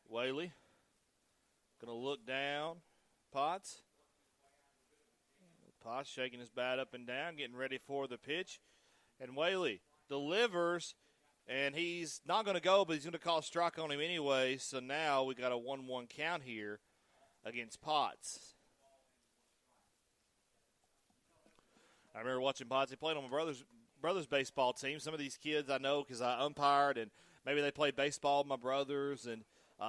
Whaley going to look down. Potts shaking his bat up and down, getting ready for the pitch. And Whaley delivers, and he's not going to go, but he's going to call a strike on him anyway. So now we got a 1-1 count here against Potts. I remember watching Potts. He played on my brother's baseball team. Some of these kids I know because I umpired, and maybe they played baseball with my brothers, and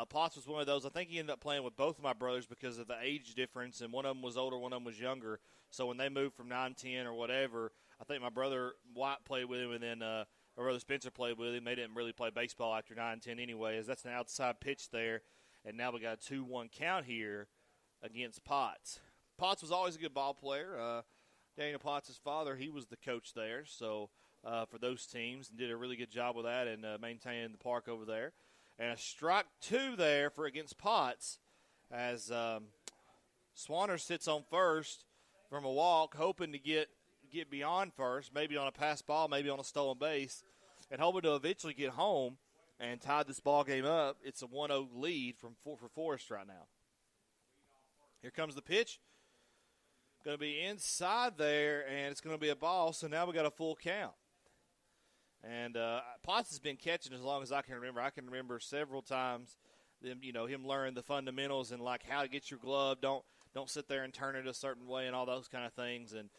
Potts was one of those. I think he ended up playing with both of my brothers because of the age difference, and one of them was older, one of them was younger. So when they moved from 9-10 or whatever, I think my brother White played with him, and then my brother Spencer played with him. They didn't really play baseball after 9-10 anyway, as that's an outside pitch there. And now we got a 2-1 count here against Potts. Potts was always a good ball player. Daniel Potts' father, he was the coach there, so for those teams, and did a really good job with that and maintaining the park over there. And a strike 2 there for against Potts as Swanner sits on first from a walk, hoping to get beyond first, maybe on a pass ball, maybe on a stolen base, and hoping to eventually get home and tie this ball game up. It's a 1-0 lead for Forrest right now. Here comes the pitch. Going to be inside there, and it's going to be a ball, so now we got a full count. And Potts has been catching as long as I can remember. I can remember several times him learning the fundamentals and like how to get your glove. Don't sit there and turn it a certain way and all those kind of things. And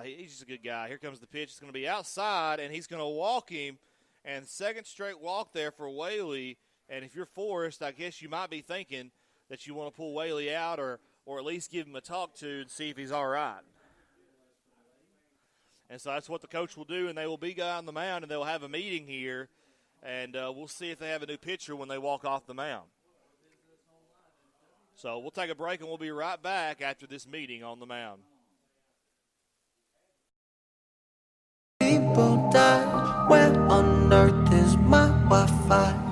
he's just a good guy. Here comes the pitch. It's going to be outside, and he's going to walk him. And second straight walk there for Whaley. And if you're Forrest, I guess you might be thinking that you want to pull Whaley out or at least give him a talk to and see if he's all right. And so that's what the coach will do, and they will be on the mound, and they'll have a meeting here, and we'll see if they have a new pitcher when they walk off the mound. So we'll take a break, and we'll be right back after this meeting on the mound. People die. Where on earth is my Wi-Fi?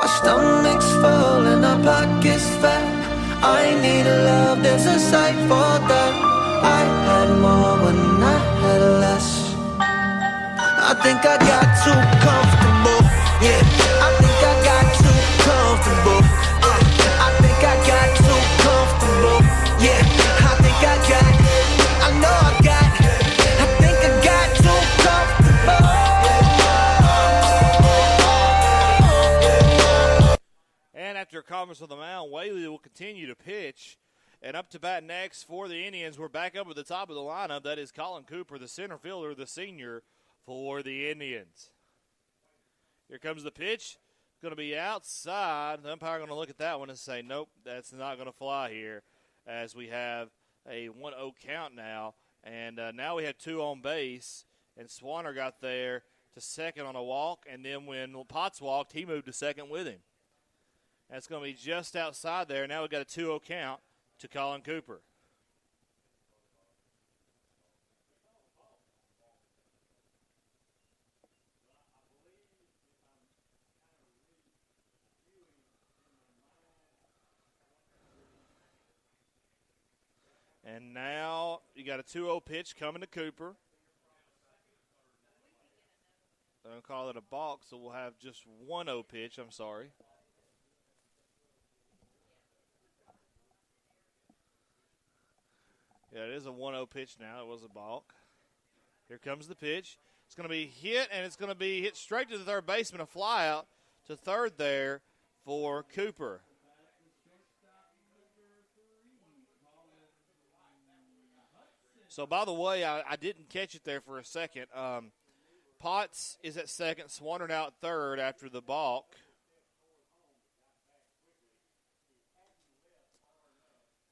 Our stomachs full and our pockets fat. I need love, there's a sight for that. I had more when I had less. I think I got too comfortable. Yeah, I think I got too comfortable. I think I got too comfortable. Yeah, I think I know I think I got too comfortable. And after comments on the mound, Whaley will continue to pitch. And up to bat next for the Indians, we're back up at the top of the lineup. That is Colin Cooper, the center fielder, the senior for the Indians. Here comes the pitch. Going to be outside. The umpire going to look at that one and say, nope, that's not going to fly here, as we have a 1-0 count now. And now we have 2 on base, and Swanner got there to second on a walk, and then when Potts walked, he moved to second with him. That's going to be just outside there. Now we've got a 2-0 count to Colin Cooper. And now you got a 2-0 pitch coming to Cooper. They're going to call it a balk, so we'll have just 1-0 pitch. I'm sorry. Yeah, it is a 1-0 pitch now. It was a balk. Here comes the pitch. It's going to be hit, and it's going to be hit straight to the third baseman. A fly out to third there for Cooper. So, by the way, I didn't catch it there for a second. Potts is at second. Swanner now at third after the balk.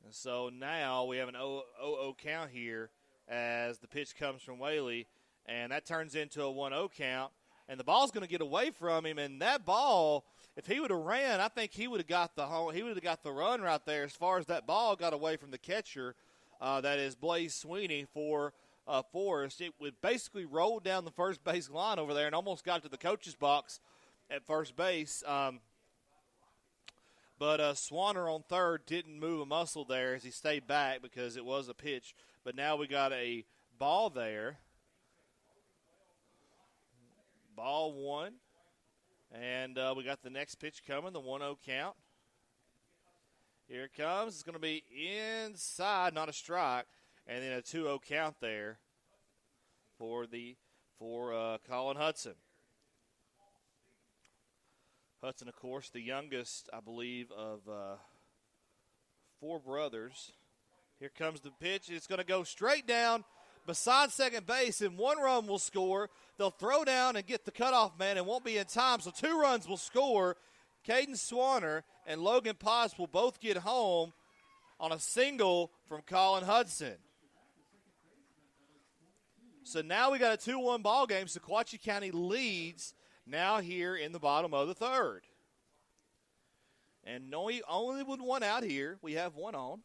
And so now we have an 0-0 count here as the pitch comes from Whaley, and that turns into a 1-0 count. And the ball's going to get away from him, and that ball, if he would have ran, I think he would have got the run right there. As far as that ball got away from the catcher, that is Blaze Sweeney for Forrest. It would basically roll down the first base line over there and almost got to the coach's box at first base. But Swanner on third didn't move a muscle there as he stayed back because it was a pitch. But now we got a ball there. Ball one. And we got the next pitch coming, the 1-0 count. Here it comes. It's going to be inside, not a strike. And then a 2-0 count there for Colin Hudson. Hudson, of course, the youngest, I believe, of four brothers. Here comes the pitch. It's going to go straight down beside second base, and one run will score. They'll throw down and get the cutoff man and won't be in time, so 2 runs will score. Caden Swanner and Logan Potts will both get home on a single from Colin Hudson. So now we got a 2-1 ball game. Sequatchie County leads now here in the bottom of the third. And only with one out here. We have one on.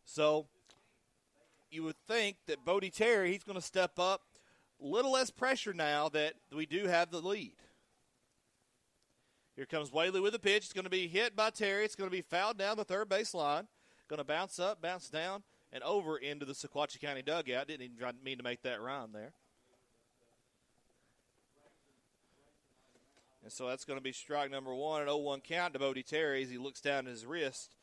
So you would think that Bodie Terry, he's going to step up. A little less pressure now that we do have the lead. Here comes Whaley with a pitch. It's going to be hit by Terry. It's going to be fouled down the third base line. Going to bounce up, bounce down, and over into the Sequatchie County dugout. Didn't even mean to make that rhyme there. And so that's going to be strike number one, an 0-1 count to Bodie Terry as he looks down at his wrist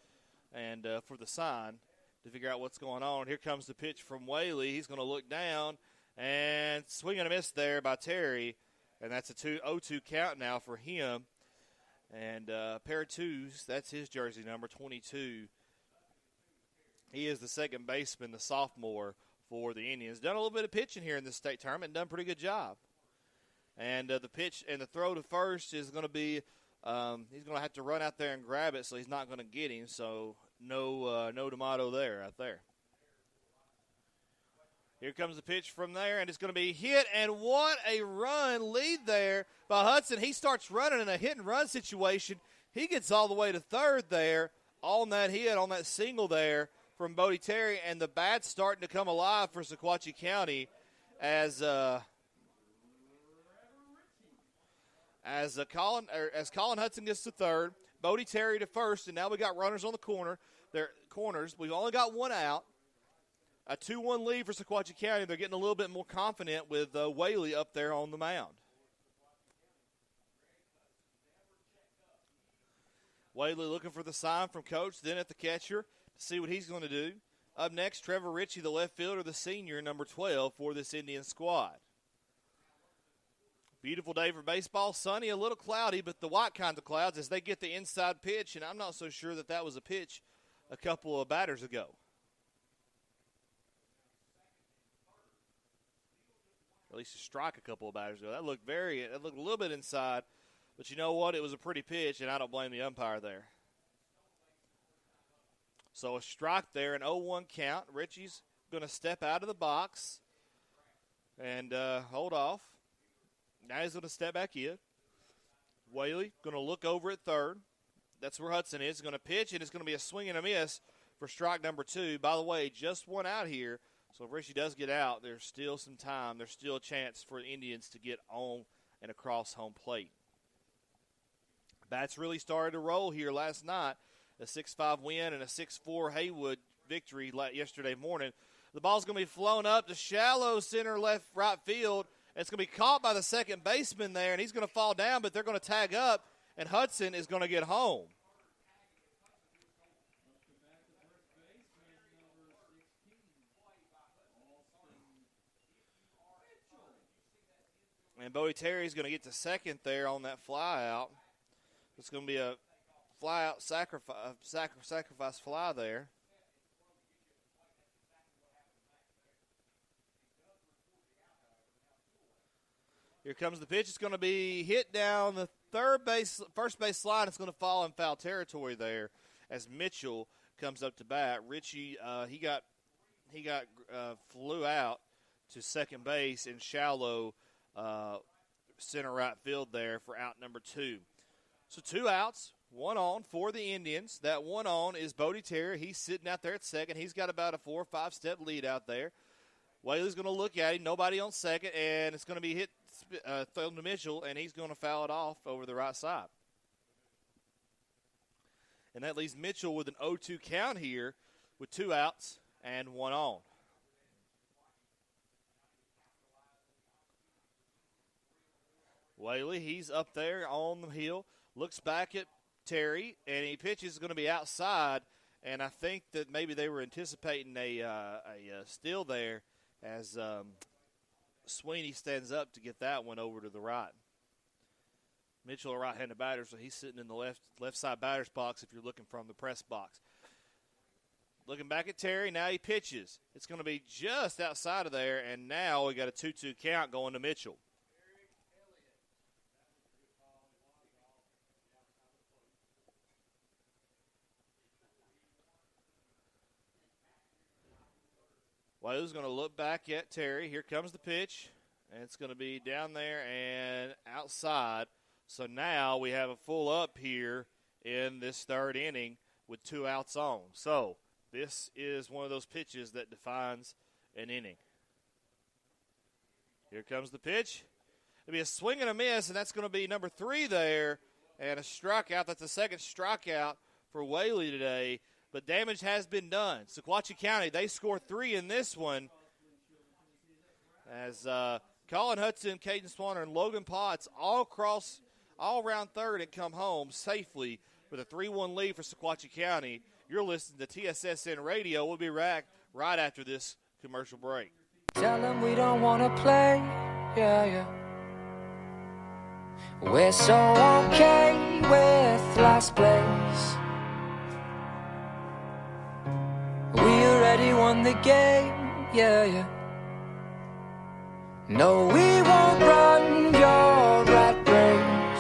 and for the sign to figure out what's going on. Here comes the pitch from Whaley. He's going to look down and swing and a miss there by Terry. And that's a 0-2 count now for him. And pair of twos, that's his jersey number, 22. He is the second baseman, the sophomore for the Indians. Done a little bit of pitching here in this state tournament and done a pretty good job. And the pitch and the throw to first is going to be he's going to have to run out there and grab it, so he's not going to get him. So no D'Amato there, right there. Here comes the pitch from there, and it's going to be hit. And what a run lead there by Hudson. He starts running in a hit-and-run situation. He gets all the way to third there on that hit, on that single there from Bodie Terry. And the bat's starting to come alive for Sequatchie County as Colin Hudson gets to third, Bodie Terry to first, and now we got runners on the corners. We've only got one out. A 2-1 lead for Sequatchie County. They're getting a little bit more confident with Whaley up there on the mound. Whaley looking for the sign from coach, then at the catcher to see what he's going to do. Up next, Trevor Ritchie, the left fielder, the senior, number 12 for this Indian squad. Beautiful day for baseball. Sunny, a little cloudy, but the white kinds of clouds as they get the inside pitch, and I'm not so sure that was a pitch a couple of batters ago. At least a strike a couple of batters ago. That looked a little bit inside, but you know what? It was a pretty pitch, and I don't blame the umpire there. So a strike there, an 0-1 count. Ritchie's going to step out of the box and hold off. Now he's going to step back in. Whaley going to look over at third. That's where Hudson is. He's going to pitch, and it's going to be a swing and a miss for strike number 2. By the way, just one out here. So if Ritchie does get out, there's still some time. There's still a chance for the Indians to get on and across home plate. Bats really started to roll here last night. A 6-5 win and a 6-4 Haywood victory yesterday morning. The ball's going to be flown up to shallow center left right field. It's going to be caught by the second baseman there, and he's going to fall down, but they're going to tag up, and Hudson is going to get home. And Bodie Terry's going to get to second there on that fly out. It's going to be a fly out sacrifice fly there. Here comes the pitch. It's going to be hit down the first base line. It's going to fall in foul territory there as Mitchell comes up to bat. Richie, he flew out to second base in shallow center right field there for out number 2. So 2 outs, 1 on for the Indians. That 1 on is Bodie Terry. He's sitting out there at second. He's got about a 4 or 5 step lead out there. Whaley's going to look at him. Nobody on second, and it's going to be hit thrown to Mitchell, and he's going to foul it off over the right side. And that leaves Mitchell with an 0-2 count here with 2 outs and 1 on. Whaley, he's up there on the hill, looks back at Terry, and he pitches. Going to be outside, and I think that maybe they were anticipating a steal there as Sweeney stands up to get that one over to the right. Mitchell, a right-handed batter, so he's sitting in the left side batter's box if you're looking from the press box. Looking back at Terry, now he pitches. It's going to be just outside of there, and now we got a 2-2 count going to Mitchell. Whaley's going to look back at Terry. Here comes the pitch, and it's going to be down there and outside. So now we have a full up here in this third inning with 2 outs on. So this is one of those pitches that defines an inning. Here comes the pitch. It'll be a swing and a miss, and that's going to be number 3 there, and a strikeout. That's the second strikeout for Whaley today. But damage has been done. Sequatchie County, they score 3 in this one as Colin Hudson, Caden Swanner, and Logan Potts all around third and come home safely with a 3-1 lead for Sequatchie County. You're listening to TSSN Radio. We'll be back right after this commercial break. Tell them we don't want to play, yeah. We're so okay with last place. We already won the game, yeah. No, we won't run your rat race.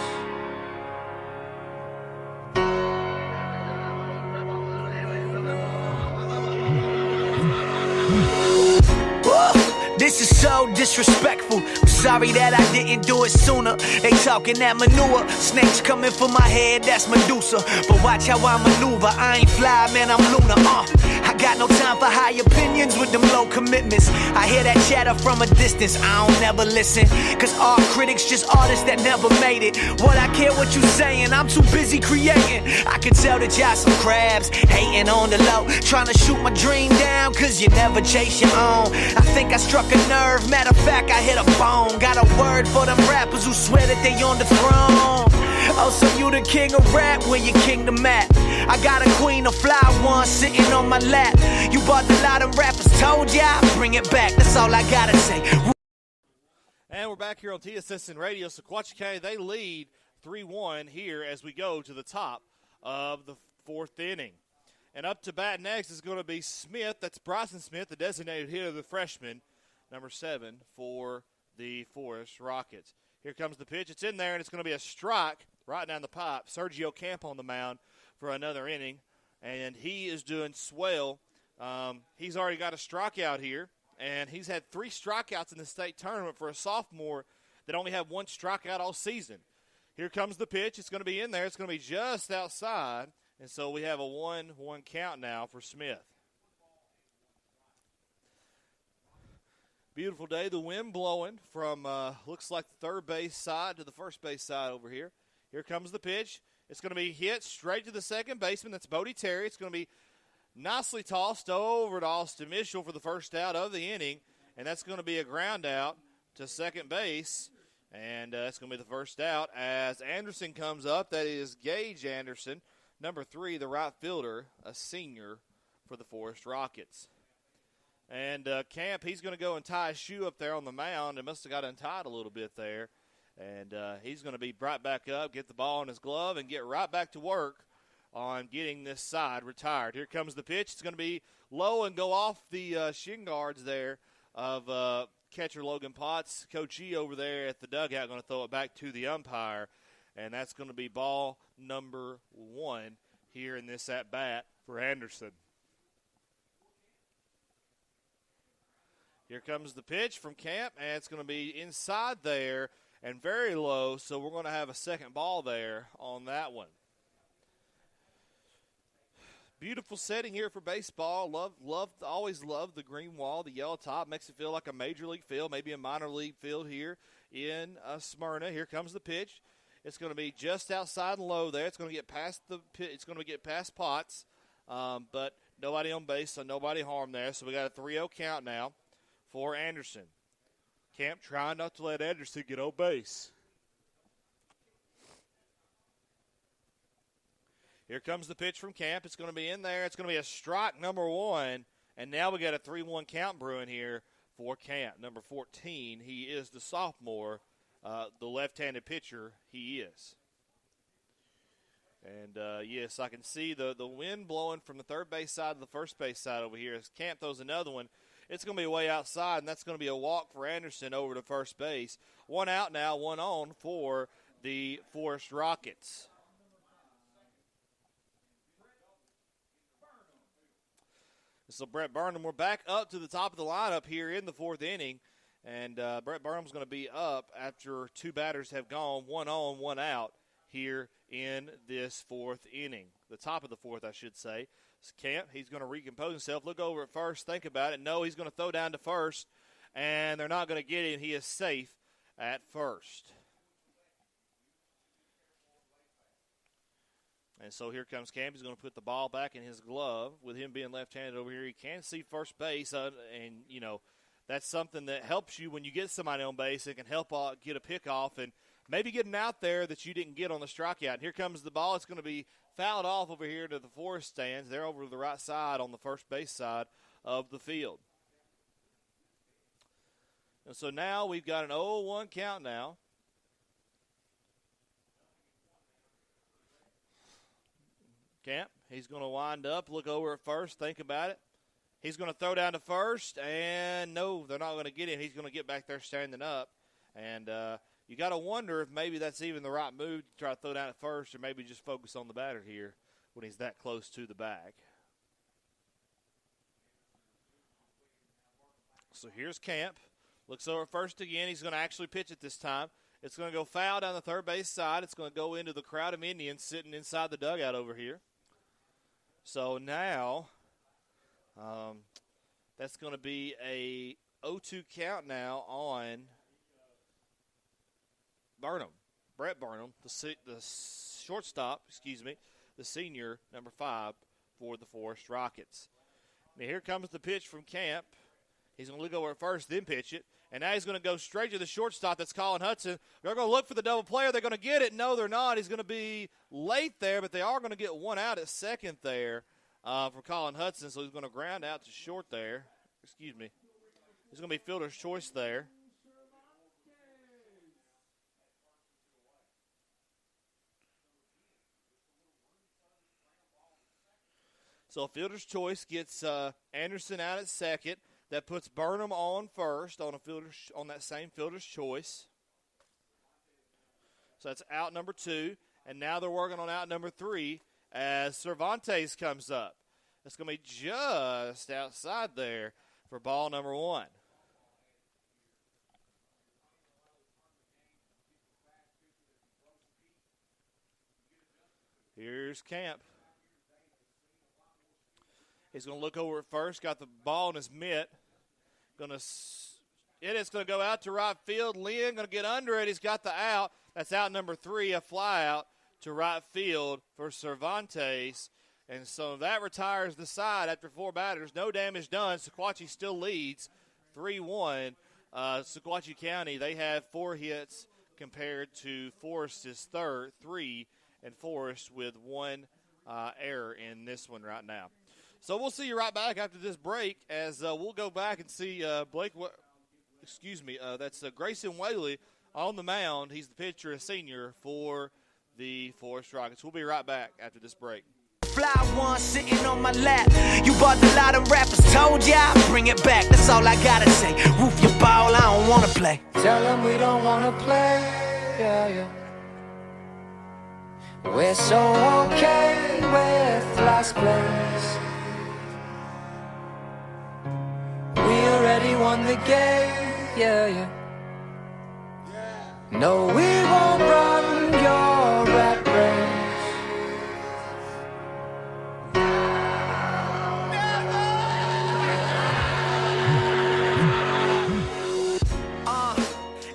Whoa, this is so disrespectful. I'm sorry that I didn't do it sooner. They talking that manure. Snakes coming for my head, that's Medusa. But watch how I maneuver. I ain't fly, man, I'm lunar. I got no time for high opinions with them low commitments. I hear that chatter from a distance, I don't never listen. Cause all critics just artists that never made it. What I care what you saying, I'm too busy creating. I can tell that y'all some crabs, hating on the low, trying to shoot my dream down cause you never chase your own. I think I struck a nerve, matter of fact I hit a bone. Got a word for them rappers who swear that they on the throne. Oh, so you the king of rap, where your kingdom at? I got a queen, a fly one sitting on my lap. You bought the lot of rappers, told ya, bring it back, that's all I gotta say. And we're back here on TSSN Radio. Sequatchie County, they lead 3-1 here as we go to the top of the 4th inning. And up to bat next is going to be Smith. That's Bryson Smith, the designated hitter, the freshman, number 7 for the Forrest Rockets. Here comes the pitch. It's in there, and it's going to be a strike right down the pipe. Sergio Camp on the mound for another inning, and he is doing swell. He's already got a strikeout here, and he's had 3 strikeouts in the state tournament for a sophomore that only had 1 strikeout all season. Here comes the pitch. It's going to be in there. It's going to be just outside, and so we have a 1-1 count now for Smith. Beautiful day. The wind blowing from looks like the third base side to the first base side over here. Here comes the pitch. It's going to be hit straight to the second baseman. That's Bodie Terry. It's going to be nicely tossed over to Austin Mitchell for the first out of the inning, and that's going to be a ground out to second base, and that's going to be the first out as Anderson comes up. That is Gage Anderson, number 3, the right fielder, a senior for the Forrest Rockets. And Camp, he's going to go and tie his shoe up there on the mound. It must have got untied a little bit there. And he's going to be right back up, get the ball in his glove, and get right back to work on getting this side retired. Here comes the pitch. It's going to be low and go off the shin guards there of catcher Logan Potts. Coach E over there at the dugout going to throw it back to the umpire. And that's going to be ball number 1 here in this at-bat for Anderson. Here comes the pitch from Camp, and it's going to be inside there and very low, so we're going to have a second ball there on that one. Beautiful setting here for baseball. Always love the green wall, the yellow top. Makes it feel like a major league field, maybe a minor league field here in Smyrna. Here comes the pitch. It's going to be just outside and low there. It's going to get past Potts, but nobody on base, so nobody harmed there. So we got a 3-0 count now for Anderson. Camp trying not to let Anderson get on base. Here comes the pitch from Camp. It's going to be in there. It's going to be a strike number 1, and now we got a 3-1 count brewing here for Camp. Number 14, he is the sophomore. The left-handed pitcher, he is. And, yes, I can see the wind blowing from the third base side to the first base side over here. As Camp throws another one, it's going to be way outside, and that's going to be a walk for Anderson over to first base. 1 out now, 1 on for the Forrest Rockets. So Brett Burnham, we're back up to the top of the lineup here in the 4th inning. And Brett Burnham's going to be up after 2 batters have gone, 1 on, 1 out here in this 4th inning. The top of the 4th, I should say. It's Camp, he's going to recompose himself, look over at first, think about it. No, he's going to throw down to first, and they're not going to get him. He is safe at first. And so here comes Camp. He's going to put the ball back in his glove. With him being left-handed over here, he can see first base, and, you know, that's something that helps you when you get somebody on base. It can help get a pick off and maybe get an out there that you didn't get on the strikeout. And here comes the ball. It's going to be fouled off over here to the Forest stands. They're over to the right side on the first base side of the field. And so now we've got an 0-1 count now. Camp, he's going to wind up, look over at first, think about it. He's going to throw down to first, and no, they're not going to get him. He's going to get back there standing up. And you got to wonder if maybe that's even the right move to try to throw down at first or maybe just focus on the batter here when he's that close to the bag. So here's Camp. Looks over first again. He's going to actually pitch it this time. It's going to go foul down the third base side. It's going to go into the crowd of Indians sitting inside the dugout over here. So now that's going to be a 0-2 count now on Burnham. Brett Burnham, the shortstop, the senior, number 5 for the Forrest Rockets. Now here comes the pitch from Camp. He's going to look over at first, then pitch it. And now he's going to go straight to the shortstop. That's Colin Hudson. They're going to look for the double play. Are they going to get it? No, they're not. He's going to be late there, but they are going to get 1 out at second there for Colin Hudson. So he's going to ground out to short there. Excuse me. He's going to be fielder's choice there. So fielder's choice gets Anderson out at second. That puts Burnham on first on that same fielder's choice. So that's out number 2. And now they're working on out number 3 as Cervantes comes up. It's going to be just outside there for ball number 1. Here's Camp. He's going to look over at first, got the ball in his mitt. It's going to go out to right field. Lynn going to get under it. He's got the out. That's out number 3, a fly out to right field for Cervantes. And so that retires the side after 4 batters. No damage done. Sequatchie still leads 3-1. Sequatchie County, they have 4 hits compared to Forrest's 3, and Forrest with 1 error in this one right now. So we'll see you right back after this break as we'll go back and see that's Grayson Whaley on the mound. He's the pitcher and senior for the Forrest Rockets. We'll be right back after this break. Fly one sitting on my lap. You bought the lot of rappers, told ya, bring it back. That's all I gotta say. Roof your ball, I don't wanna play. Tell them we don't wanna play, yeah, yeah. We're so okay with last place. We already won the game, yeah, yeah. No, we won't run your rat race.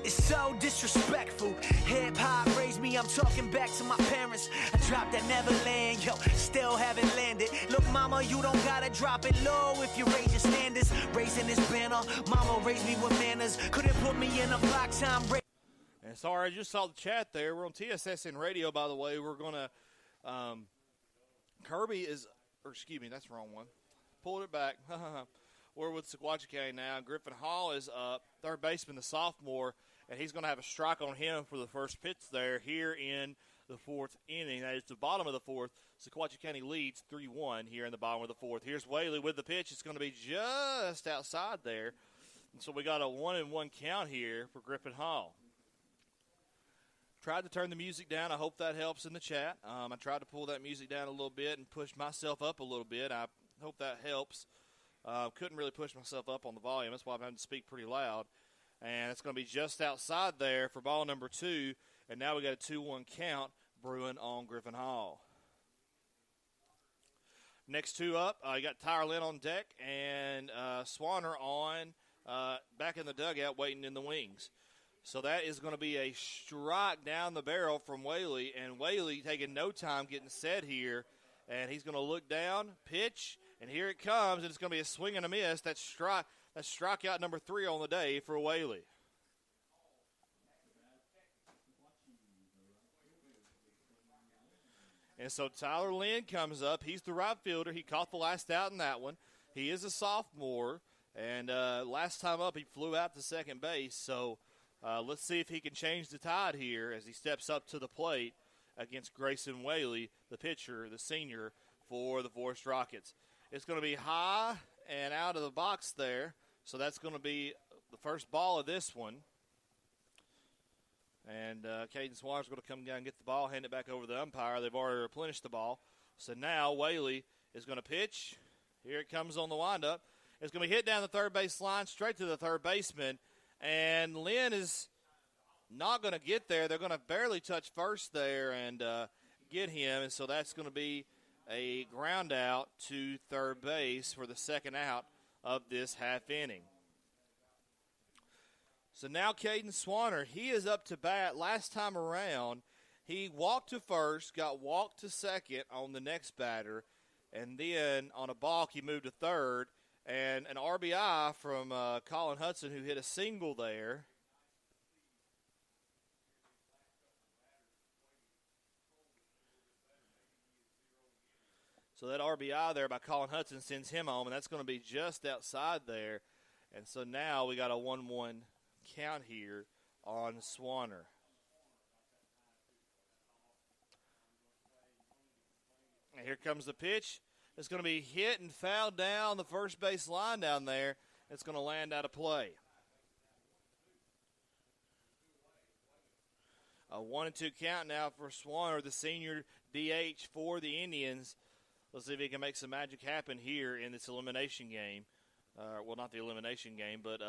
It's so disrespectful. Hip-hop raised me, I'm talking back to my parents. I dropped that Neverland, yo, still haven't landed. Look, mama, you don't gotta drop it low if you raise your standards. Raising this banner, mama raised me with manners. Couldn't put me in a block time break. And sorry, I just saw the chat there. We're on TSSN Radio, by the way. We're going to Kirby is – or excuse me, that's the wrong one. Pulled it back. We're with Sequatchie County now. Griffin Hall is up, third baseman, the sophomore, and he's going to have a strike on him for the first pitch there here in the fourth inning. That is the bottom of the fourth. Sequatchie County leads 3-1 here in the bottom of the fourth. Here's Whaley with the pitch. It's going to be just outside there. And so we got a 1-1 count here for Griffin Hall. Tried to turn the music down. I hope that helps in the chat. I tried to pull that music down a little bit and push myself up a little bit. I hope that helps. Couldn't really push myself up on the volume. That's why I'm having to speak pretty loud. And it's going to be just outside there for ball number 2. And now we got a 2-1 count brewing on Griffin Hall. Next two up, you got Tyler Lynn on deck and Swanner on back in the dugout waiting in the wings. So that is going to be a strike down the barrel from Whaley, and Whaley taking no time getting set here, and he's going to look down, pitch, and here it comes, and it's going to be a swing and a miss. That's strikeout number 3 on the day for Whaley. And so Tyler Lynn comes up. He's the right fielder. He caught the last out in that one. He is a sophomore, and last time up he flew out to second base, so let's see if he can change the tide here as he steps up to the plate against Grayson Whaley, the pitcher, the senior for the Forrest Rockets. It's going to be high and out of the box there, so that's going to be the first ball of this one. And Caden Swanner's going to come down and get the ball, hand it back over to the umpire. They've already replenished the ball. So now Whaley is going to pitch. Here it comes on the windup. It's going to be hit down the third base line, straight to the third baseman. And Lynn is not going to get there. They're going to barely touch first there and get him. And so that's going to be a ground out to third base for the second out of this half inning. So now Caden Swanner, he is up to bat. Last time around, he walked to first, got walked to second on the next batter, and then on a balk he moved to third. And an RBI from Colin Hudson, who hit a single there. So that RBI there by Colin Hudson sends him home, and that's going to be just outside there. And so now we got a 1-1 count here on Swanner. And here comes the pitch. It's going to be hit and fouled down the first base line down there. It's going to land out of play. A 1-2 count now for Swanner, the senior DH for the Indians. Let's see if he can make some magic happen here in this elimination game. Well, not the elimination game, but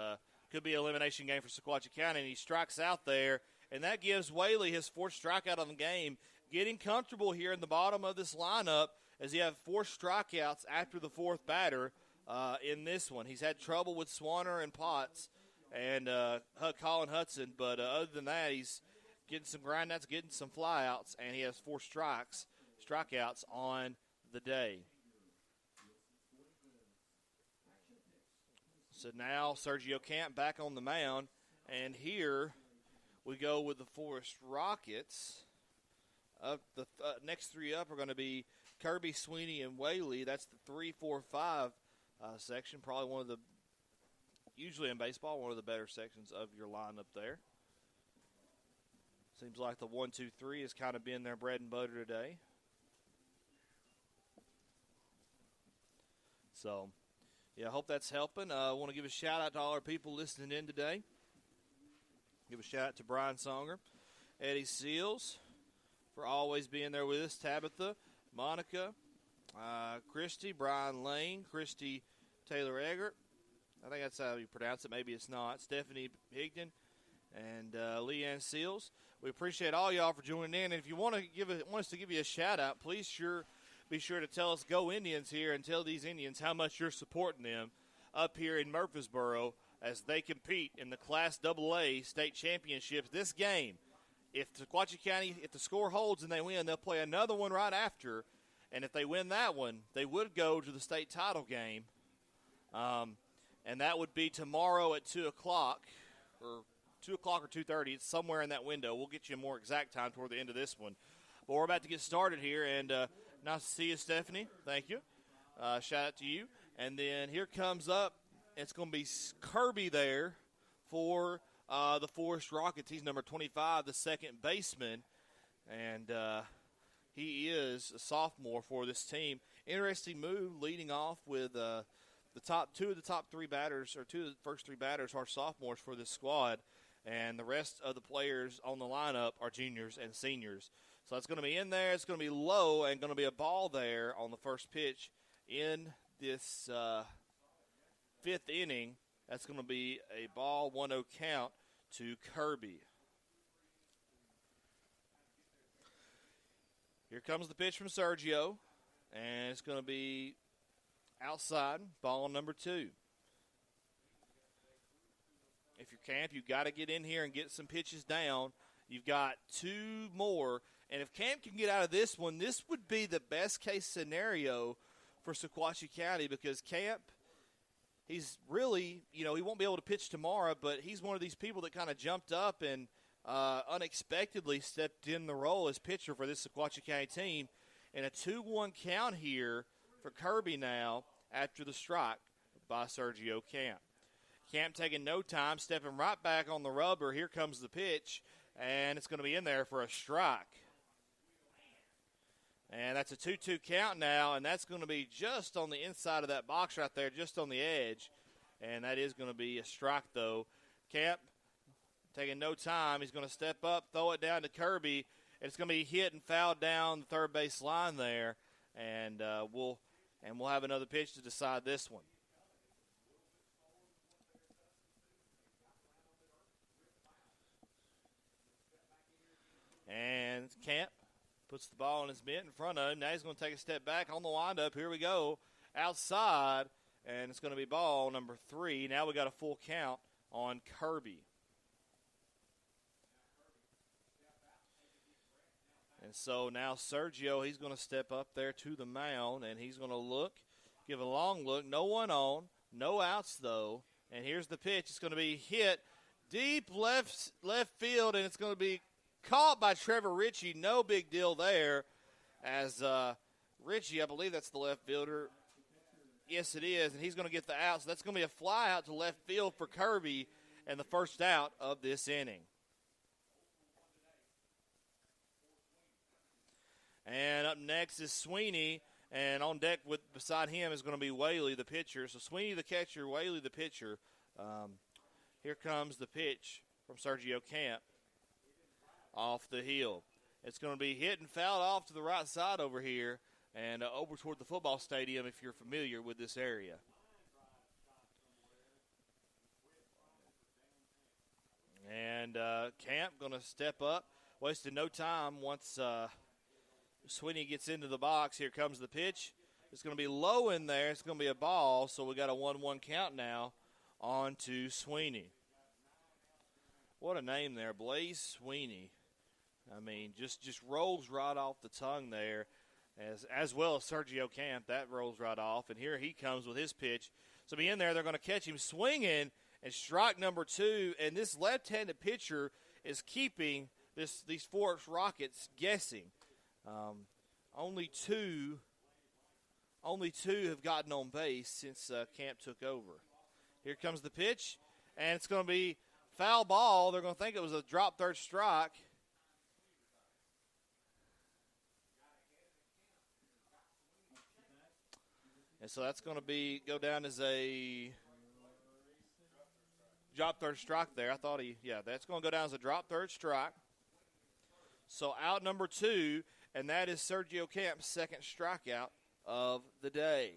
could be an elimination game for Sequatchie County. And he strikes out there, and that gives Whaley his 4th strikeout of the game. Getting comfortable here in the bottom of this lineup as he have 4 strikeouts after the 4th batter in this one. He's had trouble with Swanner and Potts and Colin Hudson, but other than that, he's getting some grindouts, getting some flyouts, and he has 4 strikeouts on the day. So now Sergio Camp back on the mound, and here we go with the Forrest Rockets. The next 3 up are going to be Kirby, Sweeney, and Whaley. That's the 3, 4, 5 section. Probably one of the, usually in baseball, one of the better sections of your lineup there. Seems like the 1, 2, 3 has kind of been their bread and butter today. So, yeah, I hope that's helping. I want to give a shout-out to all our people listening in today. Give a shout-out to Brian Songer, Eddie Seals, for always being there with us, Tabitha, Monica, Christy, Brian Lane, Christy Taylor Eggert. I think that's how you pronounce it. Maybe it's not. Stephanie Higdon and Leanne Seals. We appreciate all y'all for joining in. And if you want us to give you a shout-out, please be sure to tell us Go Indians here and tell these Indians how much you're supporting them up here in Murfreesboro as they compete in the Class AA state championships. This game, if Sequatchie County, if the score holds and they win, they'll play another one right after. And if they win that one, they would go to the state title game. And that would be tomorrow at 2 o'clock, or 2 o'clock or 2:30. It's somewhere in that window. We'll get you a more exact time toward the end of this one. But we're about to get started here, and nice to see you, Stephanie. Thank you. Shout out to you. And then here comes up, it's going to be Kirby there for the Forrest Rockets. He's number 25, the second baseman, and he is a sophomore for this team. Interesting move, leading off with two of the top three batters, or two of the first three batters are sophomores for this squad, and the rest of the players on the lineup are juniors and seniors. So it's going to be in there. It's going to be low and going to be a ball there on the first pitch in this fifth inning. That's going to be a ball, 1-0 count to Kirby. Here comes the pitch from Sergio, and it's going to be outside, ball number 2. If you're Camp, you've got to get in here and get some pitches down. You've got 2 more. And if Camp can get out of this one, this would be the best-case scenario for Sequatchie County, because Camp, he's really, he won't be able to pitch tomorrow, but he's one of these people that kind of jumped up and unexpectedly stepped in the role as pitcher for this Sequatchie County team. And a 2-1 count here for Kirby now after the strike by Sergio Camp. Camp taking no time, stepping right back on the rubber. Here comes the pitch, and it's going to be in there for a strike. And that's a 2-2 count now, and that's going to be just on the inside of that box right there, just on the edge. And that is going to be a strike, though. Camp taking no time. He's going to step up, throw it down to Kirby. It's going to be hit and fouled down the third base line there, and we'll have another pitch to decide this one. And Camp puts the ball in his mitt in front of him. Now he's going to take a step back on the windup. Here we go. Outside, and it's going to be ball number 3. Now we got a full count on Kirby. And so now Sergio, he's going to step up there to the mound, and he's going to look, give a long look. No one on, no outs, though. And here's the pitch. It's going to be hit deep left field, and it's going to be caught by Trevor Ritchie. No big deal there, as Ritchie, I believe that's the left fielder. Yes, it is, and he's going to get the out. So that's going to be a fly out to left field for Kirby, and the first out of this inning. And up next is Sweeney, and on deck beside him is going to be Whaley, the pitcher. So Sweeney, the catcher, Whaley, the pitcher. Here comes the pitch from Sergio Camp off the hill. It's going to be hit and fouled off to the right side over here and over toward the football stadium if you're familiar with this area. And Camp going to step up, wasting no time once Sweeney gets into the box. Here comes the pitch. It's going to be low in there. It's going to be a ball, so we got a 1-1 count now on to Sweeney. What a name there, Blaze Sweeney. I mean, just rolls right off the tongue there, as well as Sergio Camp. That rolls right off, and here he comes with his pitch. So be in there. They're going to catch him swinging, and strike number 2. And this left-handed pitcher is keeping these Forrest Rockets guessing. Only 2 only 2 have gotten on base since Camp took over. Here comes the pitch, and it's going to be foul ball. They're going to think it was a drop third strike. And so that's going to go down as a drop third strike there. That's going to go down as a drop third strike. So out number 2, and that is Sergio Camp's second strikeout of the day.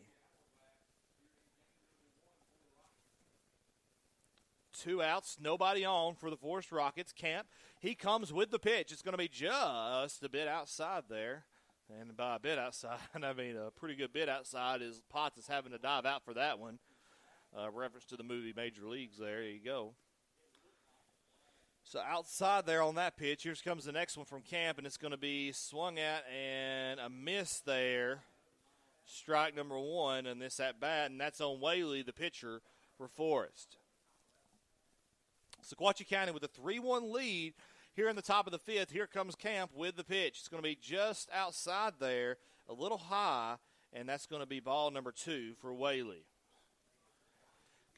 2 outs, nobody on for the Forrest Rockets. Camp, he comes with the pitch. It's going to be just a bit outside there. And by a bit outside, I mean a pretty good bit outside. Is Potts is having to dive out for that one. Reference to the movie Major Leagues there. There you go. So outside there on that pitch, here comes the next one from Camp, and it's going to be swung at and a miss there. Strike number 1 in this at-bat, and that's on Whaley, the pitcher for Forrest. Sequatchie County with a 3-1 lead here in the top of the 5th. Here comes Camp with the pitch. It's going to be just outside there, a little high, and that's going to be ball number 2 for Whaley.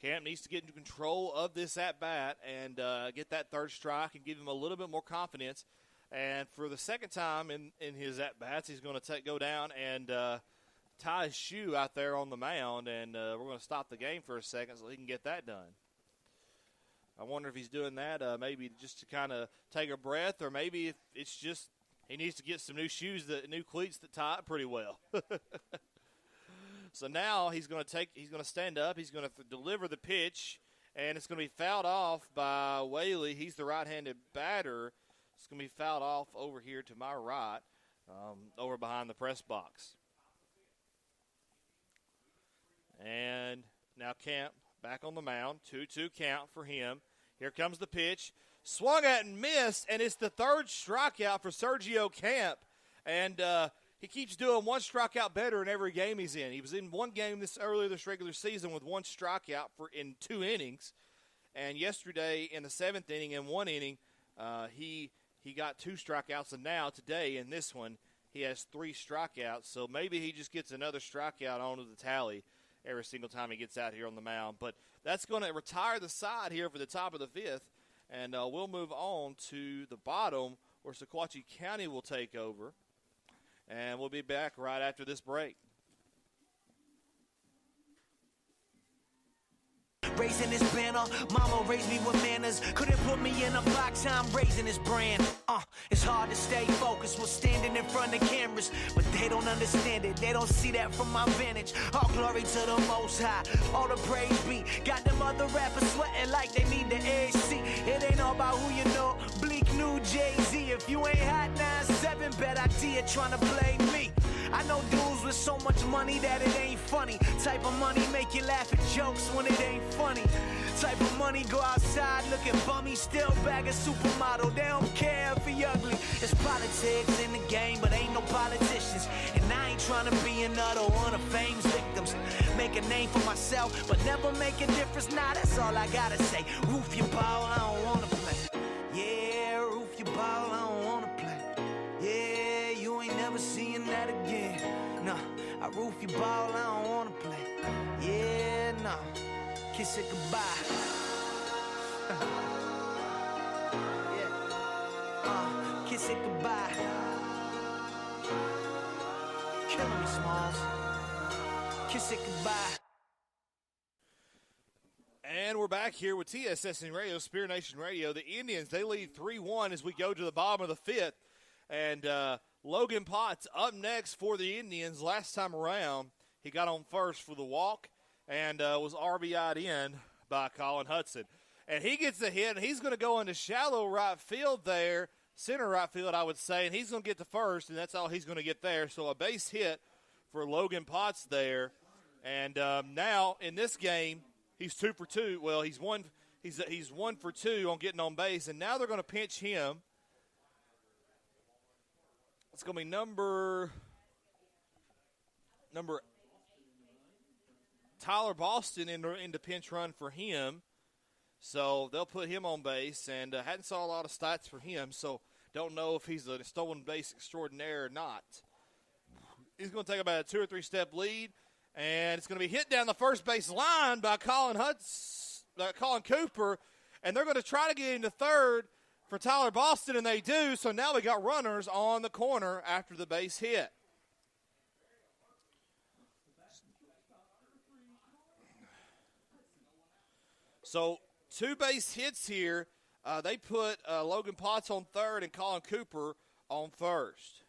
Camp needs to get into control of this at-bat and get that third strike and give him a little bit more confidence. And for the second time in his at-bats, he's going to go down and tie his shoe out there on the mound, and we're going to stop the game for a second so he can get that done. I wonder if he's doing that maybe just to kind of take a breath, or maybe if it's just he needs to get some new shoes, new cleats that tie it pretty well. So now he's going to stand up, he's going to deliver the pitch, and it's going to be fouled off by Whaley. He's the right-handed batter. It's going to be fouled off over here to my right, over behind the press box. And now Camp back on the mound, 2-2 count for him. Here comes the pitch. Swung at and missed, and it's the third strikeout for Sergio Camp. And he keeps doing one strikeout better in every game he's in. He was in one game earlier this regular season with one strikeout in 2 innings. And yesterday in the 7th inning, in 1 inning, he got 2 strikeouts. And now today in this one, he has 3 strikeouts. So maybe he just gets another strikeout onto the tally every single time he gets out here on the mound. But that's going to retire the side here for the top of the 5th. And we'll move on to the bottom where Sequatchie County will take over. And we'll be back right after this break. Raising this banner, mama raised me with manners. Couldn't put me in a box, I'm raising this brand. It's hard to stay focused while standing in front of cameras, but they don't understand it, they don't see that from my vantage. All glory to the Most High, all the praise be. Got them other rappers sweating like they need the AC. It ain't all about who you know, Bleak New Jay-Z. If you ain't hot 9-7, bad idea trying to play me. I know dudes with so much money that it ain't funny. Type of money make you laugh at jokes when it ain't funny. Type of money go outside looking bummy, still bag a supermodel. They don't care if he ugly. It's politics in the game, but ain't no politicians. And I ain't trying to be another one of fame's victims. Make a name for myself, but never make a difference. Nah, that's all I gotta say. Roof your ball, I don't wanna play. Yeah, roof your ball, I don't wanna play. Yeah, you ain't never seeing that again. No, I roof your ball, I don't wanna play. Yeah, no, kiss it goodbye. Yeah, kiss it goodbye. Killing me, Smalls. Kiss it goodbye. And we're back here with TSSN Radio, Spear Nation Radio. The Indians, they lead 3-1 as we go to the bottom of the 5th. And Logan Potts up next for the Indians. Last time around, he got on first for the walk and was RBI'd in by Colin Hudson. And he gets the hit, and he's going to go into shallow right field there, center right field, I would say, and he's going to get to first, and that's all he's going to get there. So a base hit for Logan Potts there. And now in this game, he's 2 for 2. Well, he's 1 for 2 on getting on base, and now they're going to pinch him. It's going to be number Tyler Boston into pinch run for him. So they'll put him on base, and hadn't saw a lot of stats for him, so don't know if he's a stolen base extraordinaire or not. He's going to take about a 2 or 3 step lead, and it's going to be hit down the first base line by Colin Cooper, and they're going to try to get into third for Tyler Boston, and they do. So now we got runners on the corner after the base hit. So 2 base hits here. They put Logan Potts on third and Colin Cooper on first.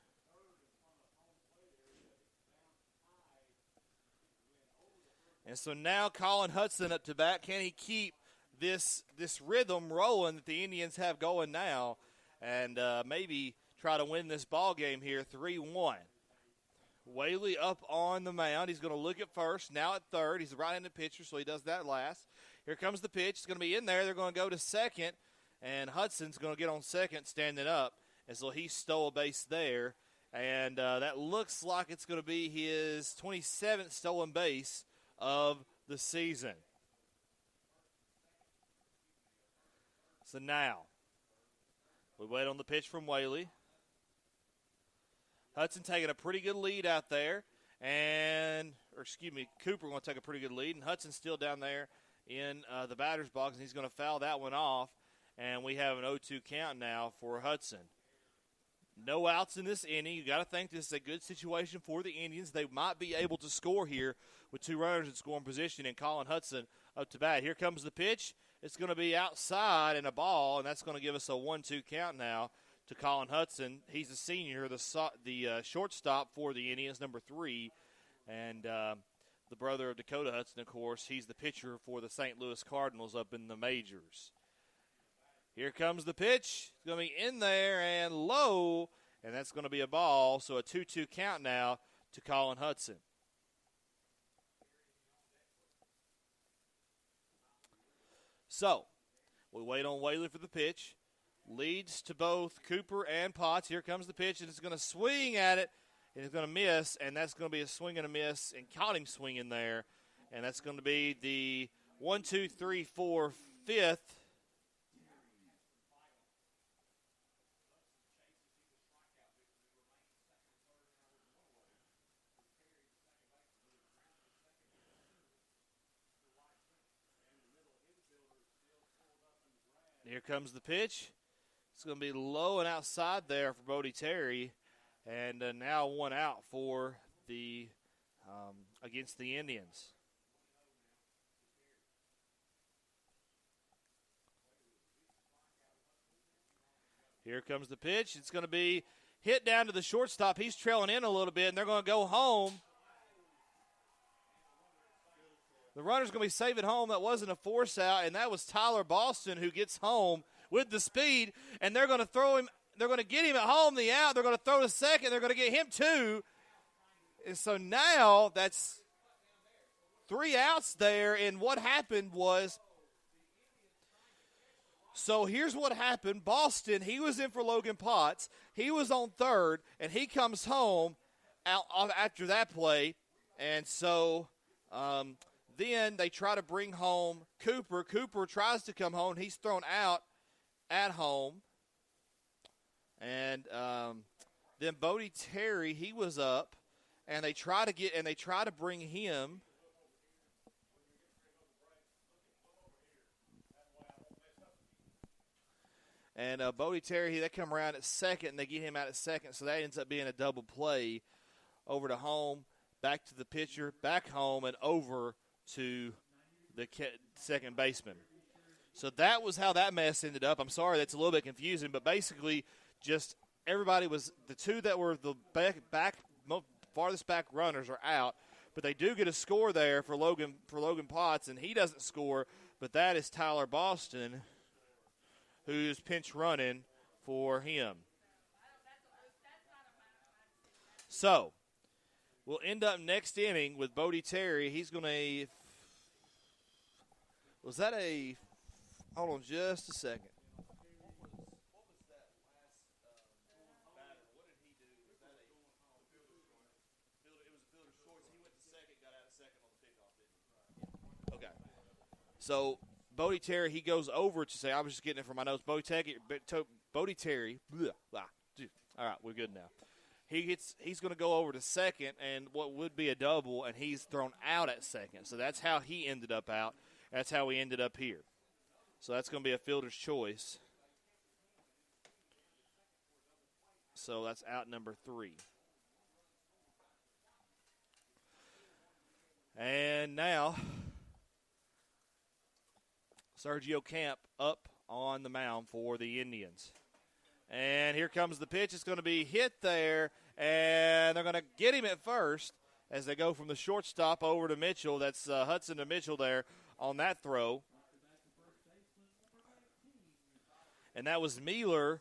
And so now Colin Hudson up to bat. Can he keep this rhythm rolling that the Indians have going now and maybe try to win this ball game here 3-1? Whaley up on the mound. He's going to look at first, now at third. He's a right-handed pitcher, so he does that last. Here comes the pitch. It's going to be in there. They're going to go to second, and Hudson's going to get on second standing up. And so he stole a base there, and that looks like it's going to be his 27th stolen base of the season. So now we wait on the pitch from Whaley. Hudson taking a pretty good lead out there, Cooper going to take a pretty good lead, and Hudson's still down there in the batter's box, and he's going to foul that one off, and we have an 0-2 count now for Hudson. No outs in this inning. You got to think this is a good situation for the Indians. They might be able to score here with 2 runners in scoring position and Colin Hudson up to bat. Here comes the pitch. It's going to be outside and a ball, and that's going to give us a 1-2 count now to Colin Hudson. He's a senior, the shortstop for the Indians, number 3, and the brother of Dakota Hudson, of course. He's the pitcher for the St. Louis Cardinals up in the majors. Here comes the pitch. It's going to be in there and low, and that's going to be a ball. So a 2-2 count now to Colin Hudson. So we wait on Whaley for the pitch. Leads to both Cooper and Potts. Here comes the pitch, and it's going to swing at it, and it's going to miss, and that's going to be a swing and a miss, and caught him swinging there. And that's going to be the 1, 2, 3, 4, 5th. Here comes the pitch. It's going to be low and outside there for Bodie Terry, and now 1 out for the against the Indians. Here comes the pitch. It's going to be hit down to the shortstop. He's trailing in a little bit, and they're going to go home. The runner's going to be safe at home. That wasn't a force out, and that was Tyler Boston who gets home with the speed, and they're going to throw him. They're going to get him at home, the out. They're going to throw to second. They're going to get him 2. And so now that's 3 outs there, and what happened was, so here's what happened. Boston, he was in for Logan Potts. He was on third, and he comes home out after that play, and so then they try to bring home Cooper. Cooper tries to come home. He's thrown out at home. And then Bodie Terry, he was up, and they try to bring him. And Bodie Terry, they come around at second, and they get him out at second, so that ends up being a double play over to home, back to the pitcher, back home, and over to the second baseman. So that was how that mess ended up. I'm sorry, that's a little bit confusing, but basically just everybody was – the 2 that were the farthest back runners are out, but they do get a score there for Logan Potts, and he doesn't score, but that is Tyler Boston who's pinch running for him. So we'll end up next inning with Bodie Terry. He's going to – was that a – hold on just a second. Okay. So Bodie Terry, he goes over to say, I was just getting it from my notes. Bodie Terry, all right, we're good now. he's going to go over to second and what would be a double, and he's thrown out at second. So that's how he ended up out. That's how he ended up here. So that's going to be a fielder's choice. So that's out number 3. And now, Sergio Camp up on the mound for the Indians. And here comes the pitch. It's going to be hit there, and they're going to get him at first as they go from the shortstop over to Mitchell. That's Hudson to Mitchell there on that throw. And that was Miller,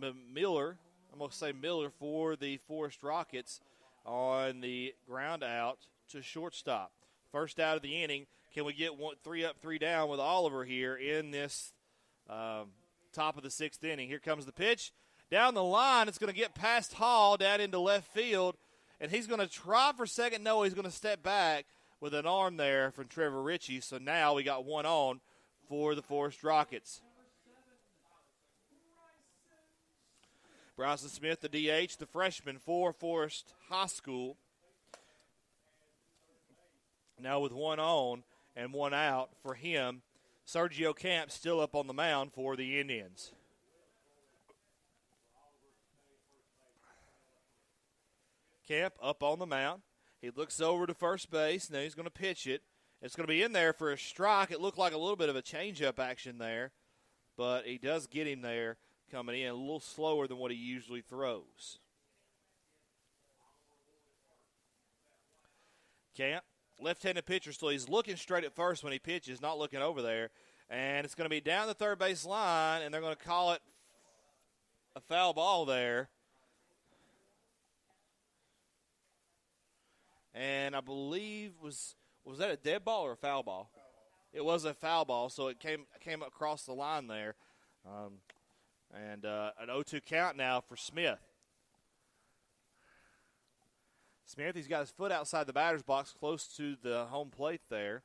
I'm going to say Miller for the Forrest Rockets on the ground out to shortstop. First out of the inning. Can we get 3 up, 3 down with Oliver here in this top of the 6th inning? Here comes the pitch. Down the line, it's going to get past Hall down into left field, and he's going to try for second. No, he's going to step back with an arm there from Trevor Ritchie. So now we got 1 on for the Forrest Rockets. Bryson Smith, the DH, the freshman for Forrest High School. Now with 1 on and 1 out for him. Sergio Camp still up on the mound for the Indians. Camp up on the mound. He looks over to first base. Now he's going to pitch it. It's going to be in there for a strike. It looked like a little bit of a changeup action there, but he does get him there coming in a little slower than what he usually throws. Camp, left-handed pitcher, so he's looking straight at first when he pitches, not looking over there. And it's going to be down the third base line, and they're going to call it a foul ball there. And I believe, was that a dead ball or a foul ball? It was a foul ball, so it came across the line there. And an 0-2 count now for Smith. Smith, he's got his foot outside the batter's box close to the home plate there.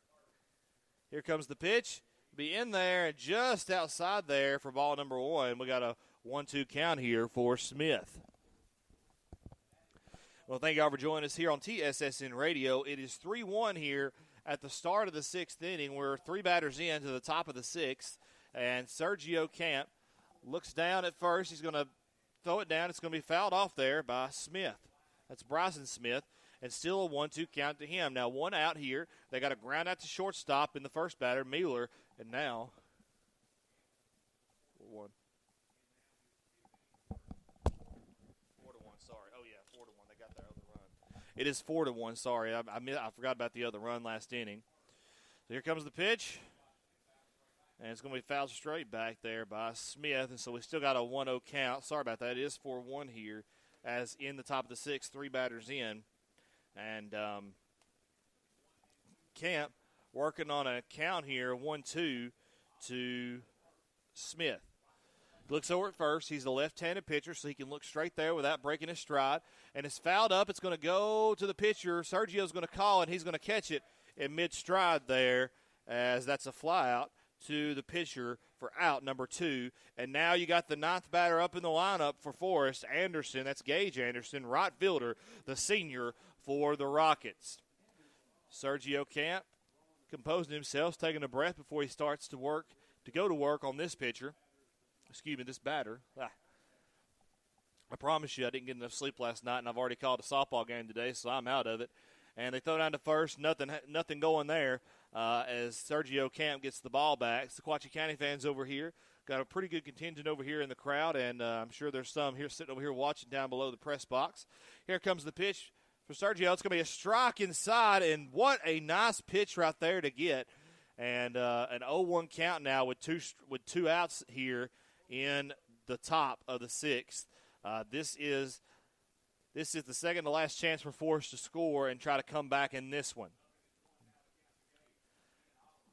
Here comes the pitch. Be in there and just outside there for ball number 1. We got a 1-2 count here for Smith. Well, thank y'all for joining us here on TSSN Radio. It is 3-1 here at the start of the 6th inning. We're 3 batters in to the top of the 6th. And Sergio Camp looks down at first. He's going to throw it down. It's going to be fouled off there by Smith. That's Bryson Smith. And still a 1-2 count to him. Now 1 out here. They got a ground out to shortstop in the first batter, Mueller. And now 1. 4-1, sorry. Oh, yeah, 4-1. They got their other run. It is 4-1, sorry. I forgot about the other run last inning. So here comes the pitch. And it's going to be fouled straight back there by Smith. And so we still got a 1-0 count. Sorry about that. It is 4-1 here as in the top of the 6th, 3 batters in. And Camp working on a count here, 1-2 to Smith. Looks over at first. He's a left-handed pitcher, so he can look straight there without breaking his stride. And it's fouled up. It's going to go to the pitcher. Sergio's going to call, and he's going to catch it in mid-stride there as that's a fly-out to the pitcher for out number 2. And now you got the 9th batter up in the lineup for Forrest, Anderson. That's Gage Anderson, right fielder, the senior for the Rockets. Sergio Camp composing himself, taking a breath before he starts to go to work on this pitcher. This batter. I promise you I didn't get enough sleep last night, and I've already called a softball game today, so I'm out of it. And they throw down to first, nothing going there as Sergio Camp gets the ball back. Sequatchie County fans over here got a pretty good contingent over here in the crowd, and I'm sure there's some here sitting over here watching down below the press box. Here comes the pitch for Sergio. It's going to be a strike inside, and what a nice pitch right there to get. And an 0-1 count now with two outs here in the top of the 6th. This is the second to last chance for Forrest to score and try to come back in this one.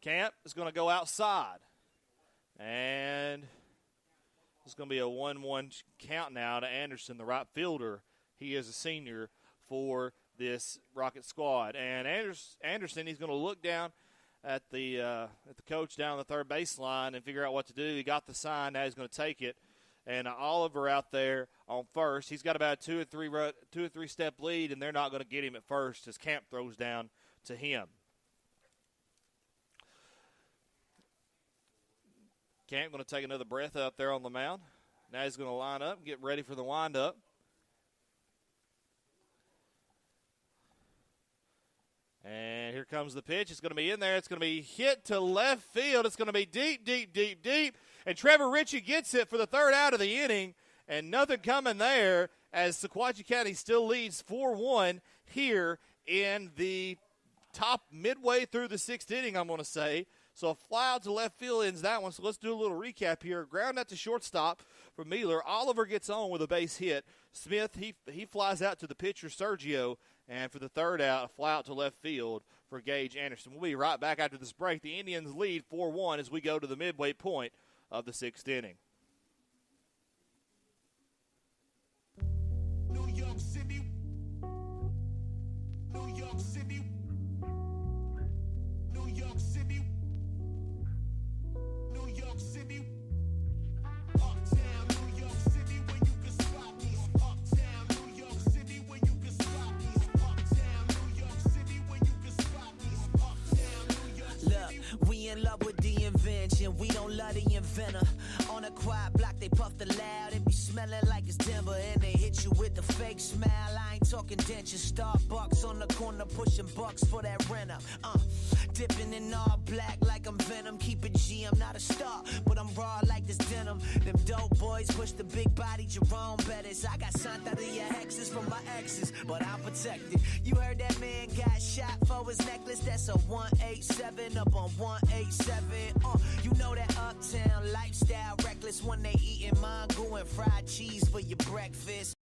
Camp is going to go outside. And it's going to be a 1-1 count now to Anderson, the right fielder. He is a senior for this Rocket squad. And Anderson, he's going to look down at the coach down the third baseline and figure out what to do. He got the sign. Now he's going to take it. and Oliver out there on first. He's got about a 2 or 3 step lead, and they're not going to get him at first as Camp throws down to him. Camp going to take another breath out there on the mound. Now he's going to line up and get ready for the windup. And here comes the pitch. It's going to be in there. It's going to be hit to left field. It's going to be deep, deep, deep, deep. And Trevor Ritchie gets it for the third out of the inning. And nothing coming there as Sequatchie County still leads 4-1 here in the top midway through the 6th inning, I'm going to say. So a fly out to left field ends that one. So let's do a little recap here. Ground out to shortstop for Mueller. Oliver gets on with a base hit. Smith, he flies out to the pitcher, Sergio. And for the third out, a fly out to left field for Gage Anderson. We'll be right back after this break. The Indians lead 4-1 as we go to the midway point of the 6th inning. New York City. New York City. New York City. New York City. Uptown New York City where you can spot these. Uptown New York City where you can spot these. Uptown New York City where you can spot these. Uptown New York City. Look, we in love with the invention. We don't love the inventor. On a quiet block, they puff the loud. It be smelling like it's Denver, and they hit you with the fake smile. I ain't talking dentures. Starbucks on the corner pushing bucks for that rent up. Dipping in all black like I'm Venom. Keep it G, I'm not a star, but I'm raw like this denim. Them dope boys push the big body Jerome Bettis. I got Santa Ria hexes from my exes, but I'm protected. You heard that man got shot for his necklace. That's a 187 up on 187. You know that uptown lifestyle reckless when they eating mango and fried cheese for your breakfast.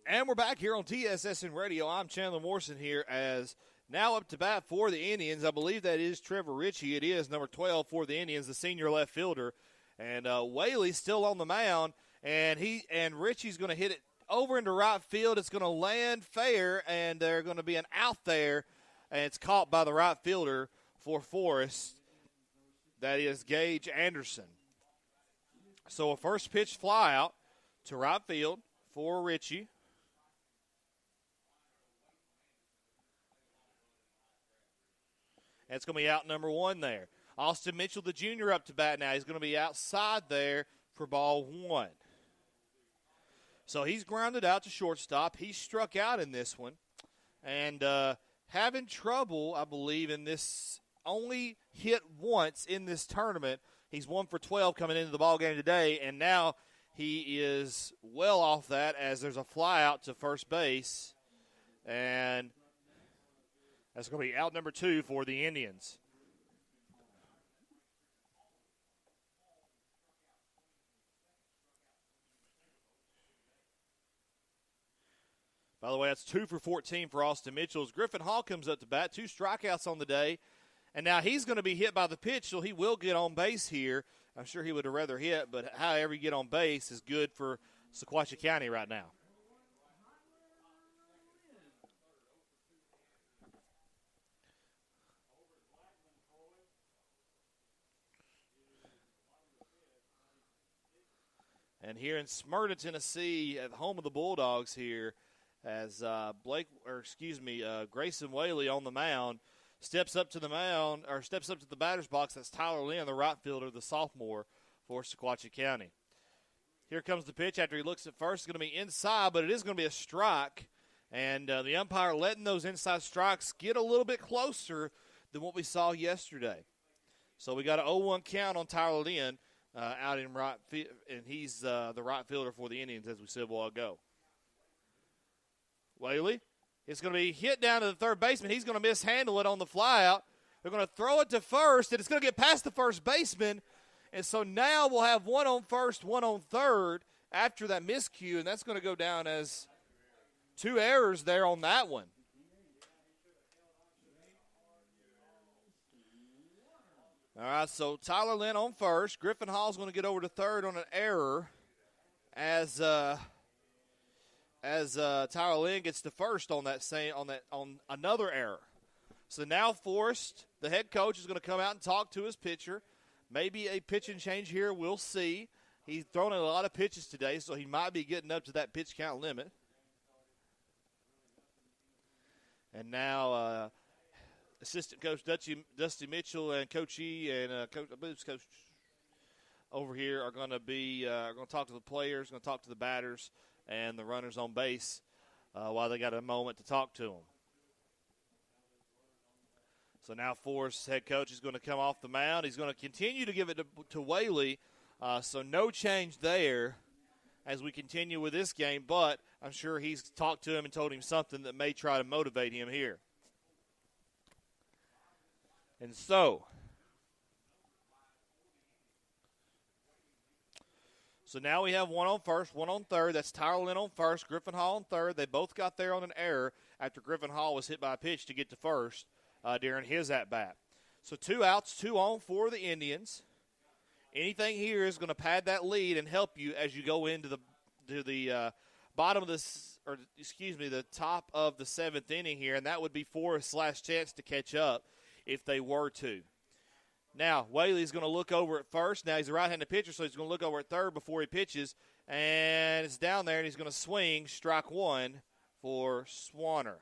And we're back here on TSSN Radio. I'm Chandler Morrison here as now up to bat for the Indians. I believe that is Trevor Ritchie. It is number 12 for the Indians, the senior left fielder. And Whaley's still on the mound, and Ritchie's going to hit it over into right field. It's going to land fair, and there's going to be an out there, and it's caught by the right fielder for Forrest. That is Gage Anderson. So a first pitch fly out to right field for Ritchie. It's going to be out number 1 there. Austin Mitchell, the junior, up to bat now. He's going to be outside there for ball 1. So he's grounded out to shortstop. He struck out in this one. And having trouble, I believe, in this, only hit once in this tournament. He's 1 for 12 coming into the ballgame today, and now he is well off that as there's a fly out to first base. And that's going to be out number 2 for the Indians. By the way, that's 2 for 14 for Austin Mitchell. Griffin Hall comes up to bat, 2 strikeouts on the day. And now he's going to be hit by the pitch, so he will get on base here. I'm sure he would have rather hit, but however you get on base is good for Sequatchie County right now. And here in Smyrna, Tennessee, at the home of the Bulldogs here, as Grayson Whaley on the mound, steps up to the batter's box. That's Tyler Lynn, the right fielder, the sophomore for Sequatchie County. Here comes the pitch after he looks at first. It's going to be inside, but it is going to be a strike. And the umpire letting those inside strikes get a little bit closer than what we saw yesterday. So we got an 0-1 count on Tyler Lynn out in right field, and he's the right fielder for the Indians, as we said a while ago. Whaley. It's going to be hit down to the third baseman. He's going to mishandle it on the flyout. They're going to throw it to first, and it's going to get past the first baseman. And so now we'll have 1 on first, 1 on third after that miscue, and that's going to go down as 2 errors there on that one. All right, so Tyler Lynn on first. Griffin Hall's going to get over to third on an error as Tyler Lynn gets to first on another error. So now Forrest, the head coach, is going to come out and talk to his pitcher. Maybe a pitching change here, we'll see. He's thrown a lot of pitches today, so he might be getting up to that pitch count limit. And now assistant coach Dusty Mitchell and Coach E and Coach over here are going to talk to the players, going to talk to the batters and the runners on base while they got a moment to talk to them. So now Forrest's head coach is going to come off the mound. He's going to continue to give it to Whaley. So no change there as we continue with this game, but I'm sure he's talked to him and told him something that may try to motivate him here. And so now we have one on first, one on third. That's Tyler Lynn on first, Griffin Hall on third. They both got there on an error after Griffin Hall was hit by a pitch to get to first during his at-bat. So 2 outs, 2 on for the Indians. Anything here is going to pad that lead and help you as you go into the bottom of this, or excuse me, the top of the 7th inning here, and that would be Forrest's last chance to catch up if they were to. Now, Whaley's going to look over at first. Now, he's a right-handed pitcher, so he's going to look over at third before he pitches, and it's down there, and he's going to swing strike one for Swanner.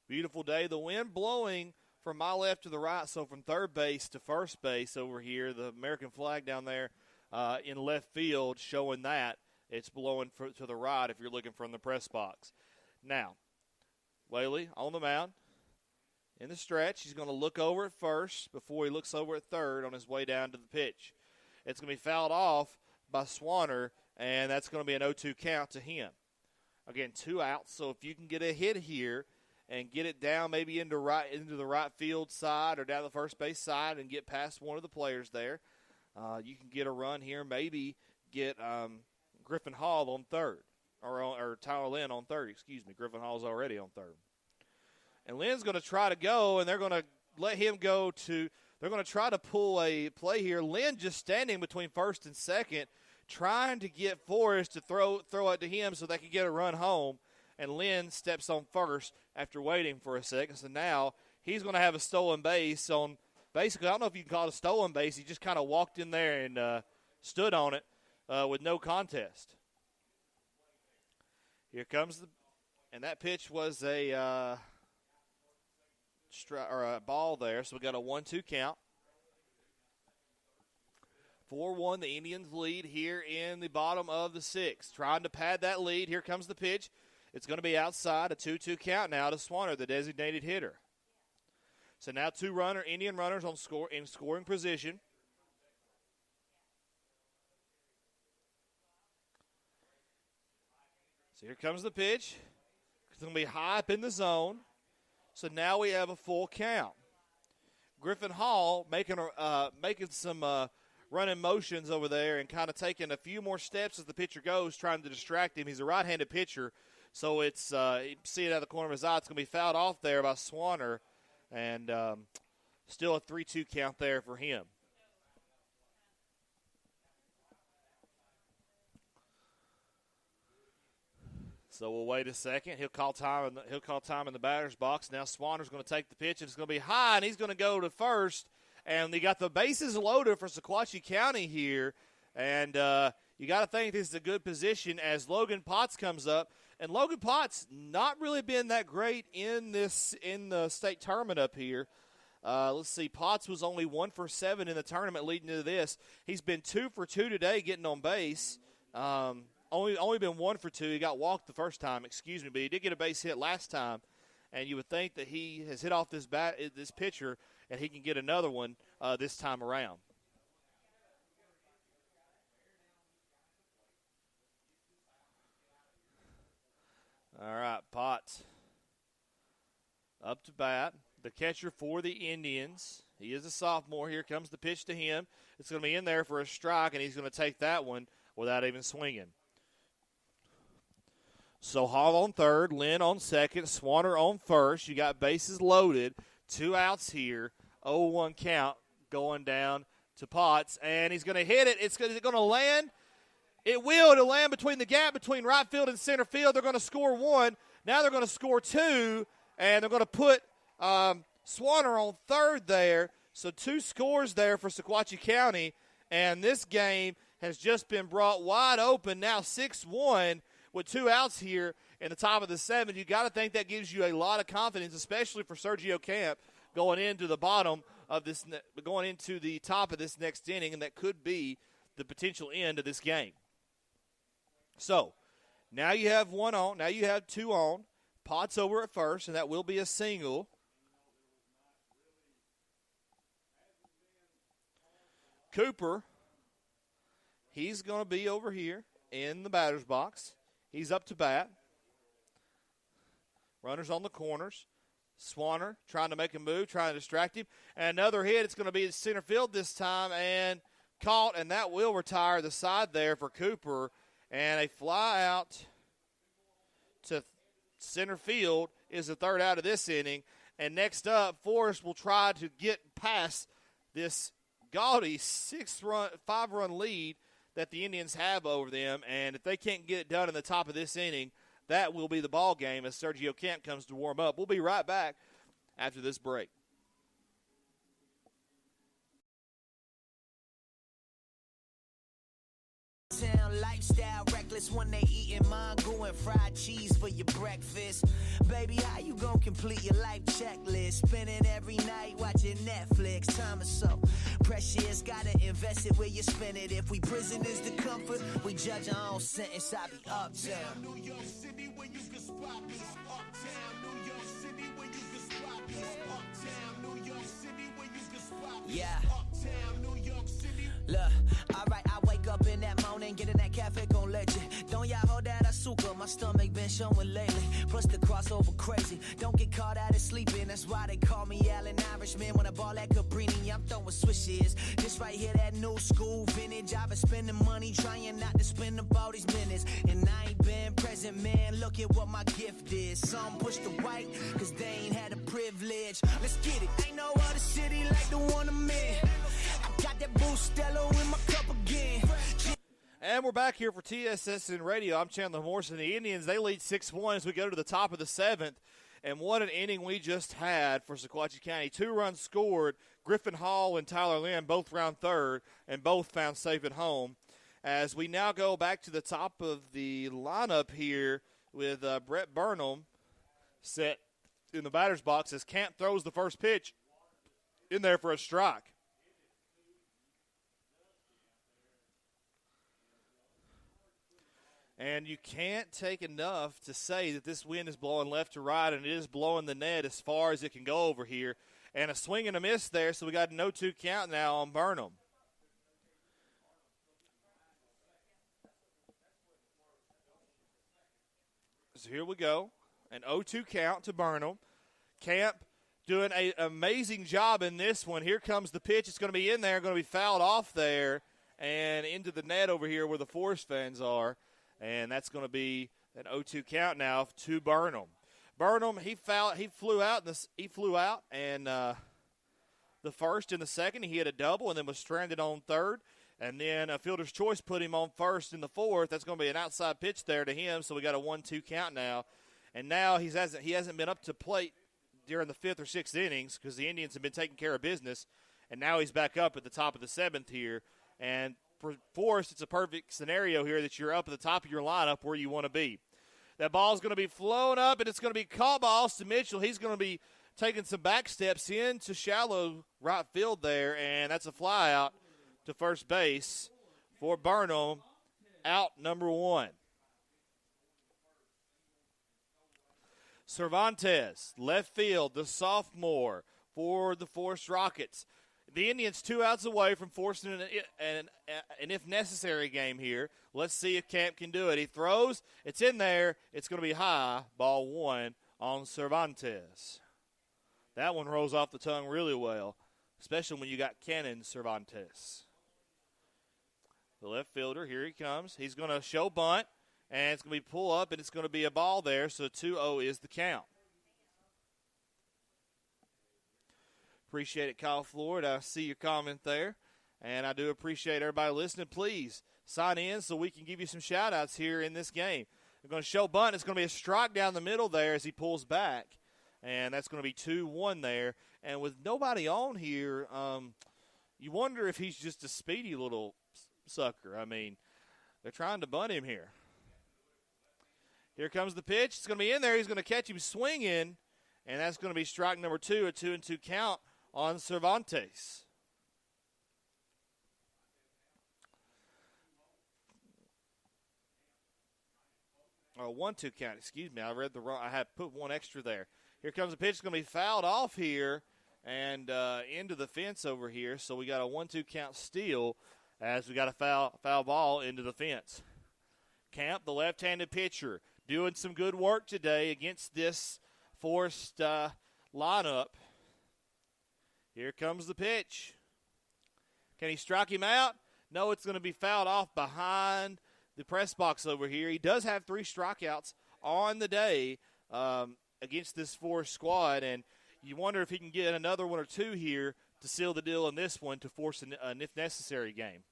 Beautiful day. The wind blowing from my left to the right, so from third base to first base over here, the American flag down there in left field showing that. It's blowing to the right if you're looking from the press box. Now, Whaley on the mound in the stretch. He's going to look over at first before he looks over at third on his way down to the pitch. It's going to be fouled off by Swanner, and that's going to be an 0-2 count to him. Again, 2 outs, so if you can get a hit here and get it down maybe into the right field side or down the first base side and get past one of the players there, you can get a run here, maybe get Griffin Hall on third, or Tyler Lynn on third, excuse me. Griffin Hall's already on third. And Lynn's going to try to go, and they're going to let him go they're going to try to pull a play here. Lynn just standing between first and second, trying to get Forrest to throw it to him so they can get a run home. And Lynn steps on first after waiting for a second. So now he's going to have a stolen base on, basically, I don't know if you can call it a stolen base. He just kind of walked in there and stood on it with no contest. Here comes and that pitch was a ball there. So we got a 1-2 count. 4-1, the Indians lead here in the bottom of the 6th. Trying to pad that lead. Here comes the pitch. It's going to be outside, a 2-2 count now to Swanner, the designated hitter. So now 2 Indian runners in scoring position. So here comes the pitch. It's going to be high up in the zone. So now we have a full count. Griffin Hall making some running motions over there and kind of taking a few more steps as the pitcher goes, trying to distract him. He's a right-handed pitcher. So it's you see it out of the corner of his eye. It's going to be fouled off there by Swanner, and still a 3-2 count there for him. So we'll wait a second. He'll call time in the batter's box. Now Swanner's going to take the pitch, and it's going to be high, and he's going to go to first. And they got the bases loaded for Sequatchie County here, and you got to think this is a good position as Logan Potts comes up. And Logan Potts not really been that great in the state tournament up here. Let's see, Potts was only 1 for 7 in the tournament leading into this. He's been 2 for 2 today getting on base. Only been 1 for 2. He got walked the first time, but he did get a base hit last time. And you would think that he has hit off this pitcher and he can get another one this time around. All right, Potts up to bat. The catcher for the Indians. He is a sophomore. Here comes the pitch to him. It's going to be in there for a strike, and he's going to take that one without even swinging. So Hall on third, Lynn on second, Swanner on first. You got bases loaded. 2 outs here. 0-1 count going down to Potts, and he's going to hit it. Is it going to land? It will. It'll land between the gap between right field and center field. They're going to score 1. Now they're going to score 2, And they're going to put Swanner on third there. So 2 scores there for Sequatchie County. And this game has just been brought wide open. Now 6-1 with 2 outs here in the top of the 7th. You got to think that gives you a lot of confidence, especially for Sergio Camp going into the bottom of this, going into the top of this next inning, and that could be the potential end of this game. So now you have 1 on. Now you have 2 on. Potts over at first, and that will be a single. Cooper, he's going to be over here in the batter's box. He's up to bat. Runners on the corners. Swanner trying to make a move, trying to distract him. And another hit. It's going to be in center field this time and caught, and that will retire the side there for Cooper. And a fly out to center field is the third out of this inning. And next up, Forrest will try to get past this gaudy 5-run lead that the Indians have over them. And if they can't get it done in the top of this inning, that will be the ball game as Sergio Camp comes to warm up. We'll be right back after this break. Town lifestyle reckless when they eating mango and fried cheese for your breakfast. Baby, how you gon' complete your life checklist? Spending every night watching Netflix. Time is so precious, gotta invest it where you spend it. If we prisoners to comfort, we judge our own sentence. I be uptown. New York City where you can spot me. Uptown, New York City where you can spot me. Uptown, New York City where you can spot me. Yeah. Uptown, New York City. Look, alright, I wake up in that morning, get in that cafe con leche. Don't y'all hold that azúcar, my stomach been showing lately. Plus the crossover crazy, don't get caught out of sleeping. That's why they call me Allen Irishman. When I ball at Cabrini, I'm throwing swishes. This right here, that new school vintage. I've been spending money trying not to spend up all these minutes. And I ain't been present, man, look at what my gift is. Some push the white, cause they ain't had a privilege. Let's get it, ain't no other city like the one I'm in. I got that Boostello in my cup again. And we're back here for TSSN Radio. I'm Chandler Morrison. The Indians, they lead 6-1 as we go to the top of the 7th. And what an inning we just had for Sequatchie County. 2 runs scored. Griffin Hall and Tyler Lynn both round third and both found safe at home. As we now go back to the top of the lineup here with Brett Burnham set in the batter's box as Camp throws the first pitch in there for a strike. And you can't take enough to say that this wind is blowing left to right, and it is blowing the net as far as it can go over here. And a swing and a miss there, so we got a 0-2 count now on Burnham. So here we go, an 0-2 count to Burnham. Camp doing an amazing job in this one. Here comes the pitch. It's going to be in there, going to be fouled off there, and into the net over here where the Forrest fans are. And that's going to be an 0-2 count now to Burnham. Burnham, he flew out, and the first and the second, he hit a double and then was stranded on third. And then a fielder's choice put him on first in the fourth. That's going to be an outside pitch there to him, so we got a 1-2 count now. And now he hasn't been up to plate during the 5th or 6th innings because the Indians have been taking care of business. And now he's back up at the top of the 7th here. And for Forrest, it's a perfect scenario here that you're up at the top of your lineup where you want to be. That ball's going to be flown up, and it's going to be caught by Austin Mitchell. He's going to be taking some back steps into shallow right field there, and that's a fly out to first base for Burnham, out number 1. Cervantes, left field, the sophomore for the Forrest Rockets. The Indians 2 outs away from forcing an if necessary game here. Let's see if Camp can do it. He throws. It's in there. It's going to be high. Ball 1 on Cervantes. That one rolls off the tongue really well, especially when you got Cannon Cervantes. The left fielder, here he comes. He's going to show bunt, and it's going to be pull up, and it's going to be a ball there, so 2-0 is the count. Appreciate it, Kyle Floyd. I see your comment there, and I do appreciate everybody listening. Please sign in so we can give you some shout-outs here in this game. We're going to show bunt. It's going to be a strike down the middle there as he pulls back, and that's going to be 2-1 there. And with nobody on here, you wonder if he's just a speedy little sucker. I mean, they're trying to bunt him here. Here comes the pitch. It's going to be in there. He's going to catch him swinging, and that's going to be strike number 2, a 2-2 count on Cervantes. Oh, 1-2 count. Excuse me. I read the wrong. I had put one extra there. Here comes the pitch. It's going to be fouled off here and into the fence over here. So we got a 1-2 count steal as we got a foul ball into the fence. Camp, the left-handed pitcher, doing some good work today against this Forrest lineup. Here comes the pitch. Can he strike him out? No, it's going to be fouled off behind the press box over here. He does have 3 strikeouts on the day against this Forrest squad, and you wonder if he can get another 1 or 2 here to seal the deal in this one to force an if necessary game.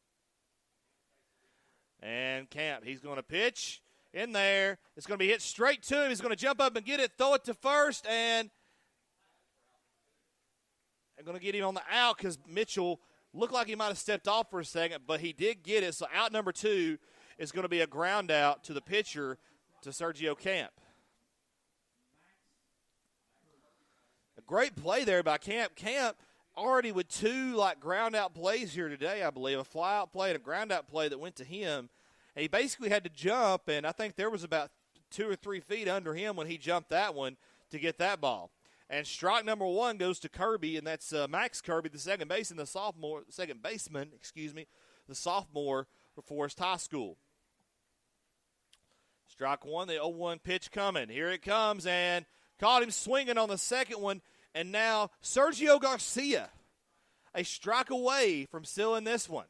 And Camp, he's going to pitch in there. It's going to be hit straight to him. He's going to jump up and get it, throw it to first, and I'm going to get him on the out because Mitchell looked like he might have stepped off for a second, but he did get it. So out number 2 is going to be a ground out to the pitcher, to Sergio Camp. A great play there by Camp. Camp already with 2 ground out plays here today, I believe, a fly out play and a ground out play that went to him. And he basically had to jump, and I think there was about 2 or 3 feet under him when he jumped that one to get that ball. And strike number 1 goes to Kirby, and that's Max Kirby, the second baseman, the sophomore for Forrest High School. Strike 1, the 0-1 pitch coming. Here it comes, and caught him swinging on the second one. And now Sergio Garcia, a strike away from sealing this one.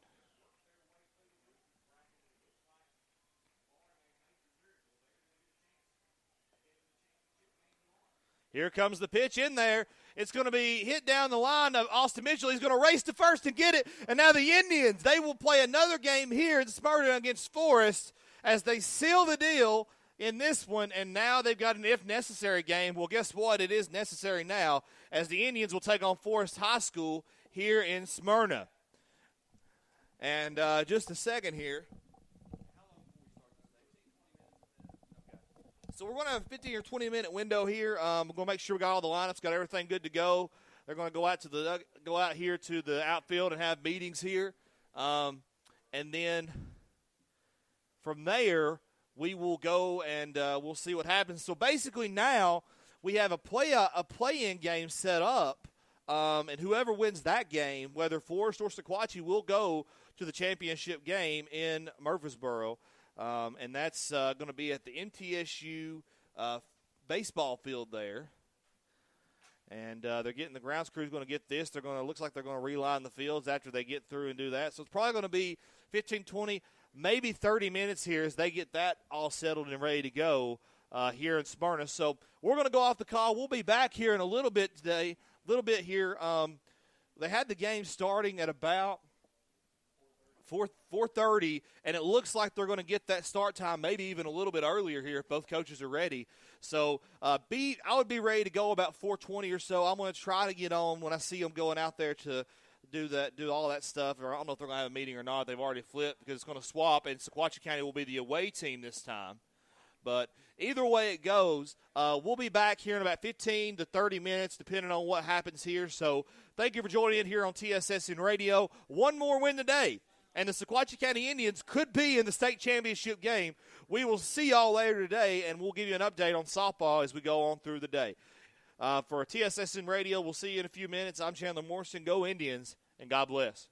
Here comes the pitch in there. It's going to be hit down the line of Austin Mitchell. He's going to race to first and get it. And now the Indians, they will play another game here in Smyrna against Forrest as they seal the deal in this one. And now they've got an if-necessary game. Well, guess what? It is necessary now as the Indians will take on Forrest High School here in Smyrna. And just a second here. So we're going to have a 15 or 20-minute window here. We're going to make sure we got all the lineups, got everything good to go. They're going to go out here to the outfield and have meetings here, and then from there we will go and we'll see what happens. So basically now we have a play-in game set up, and whoever wins that game, whether Forrest or Sequatchie, will go to the championship game in Murfreesboro. And that's going to be at the MTSU baseball field there. And they're getting the grounds crew's going to get this. Looks like they're going to reline the fields after they get through and do that. So it's probably going to be 15, 20, maybe 30 minutes here as they get that all settled and ready to go here in Smyrna. So we're going to go off the call. We'll be back here in a little bit today. A little bit here. They had the game starting at about 4:30, and it looks like they're going to get that start time maybe even a little bit earlier here if both coaches are ready. So I would be ready to go about 4:20 or so. I'm going to try to get on when I see them going out there to do all that stuff. Or I don't know if they're going to have a meeting or not. They've already flipped because it's going to swap, and Sequatchie County will be the away team this time. But either way it goes, we'll be back here in about 15 to 30 minutes, depending on what happens here. So thank you for joining in here on TSSN Radio. One more win today, and the Sequatchie County Indians could be in the state championship game. We will see y'all later today, and we'll give you an update on softball as we go on through the day. For TSSN Radio, we'll see you in a few minutes. I'm Chandler Morrison. Go Indians, and God bless.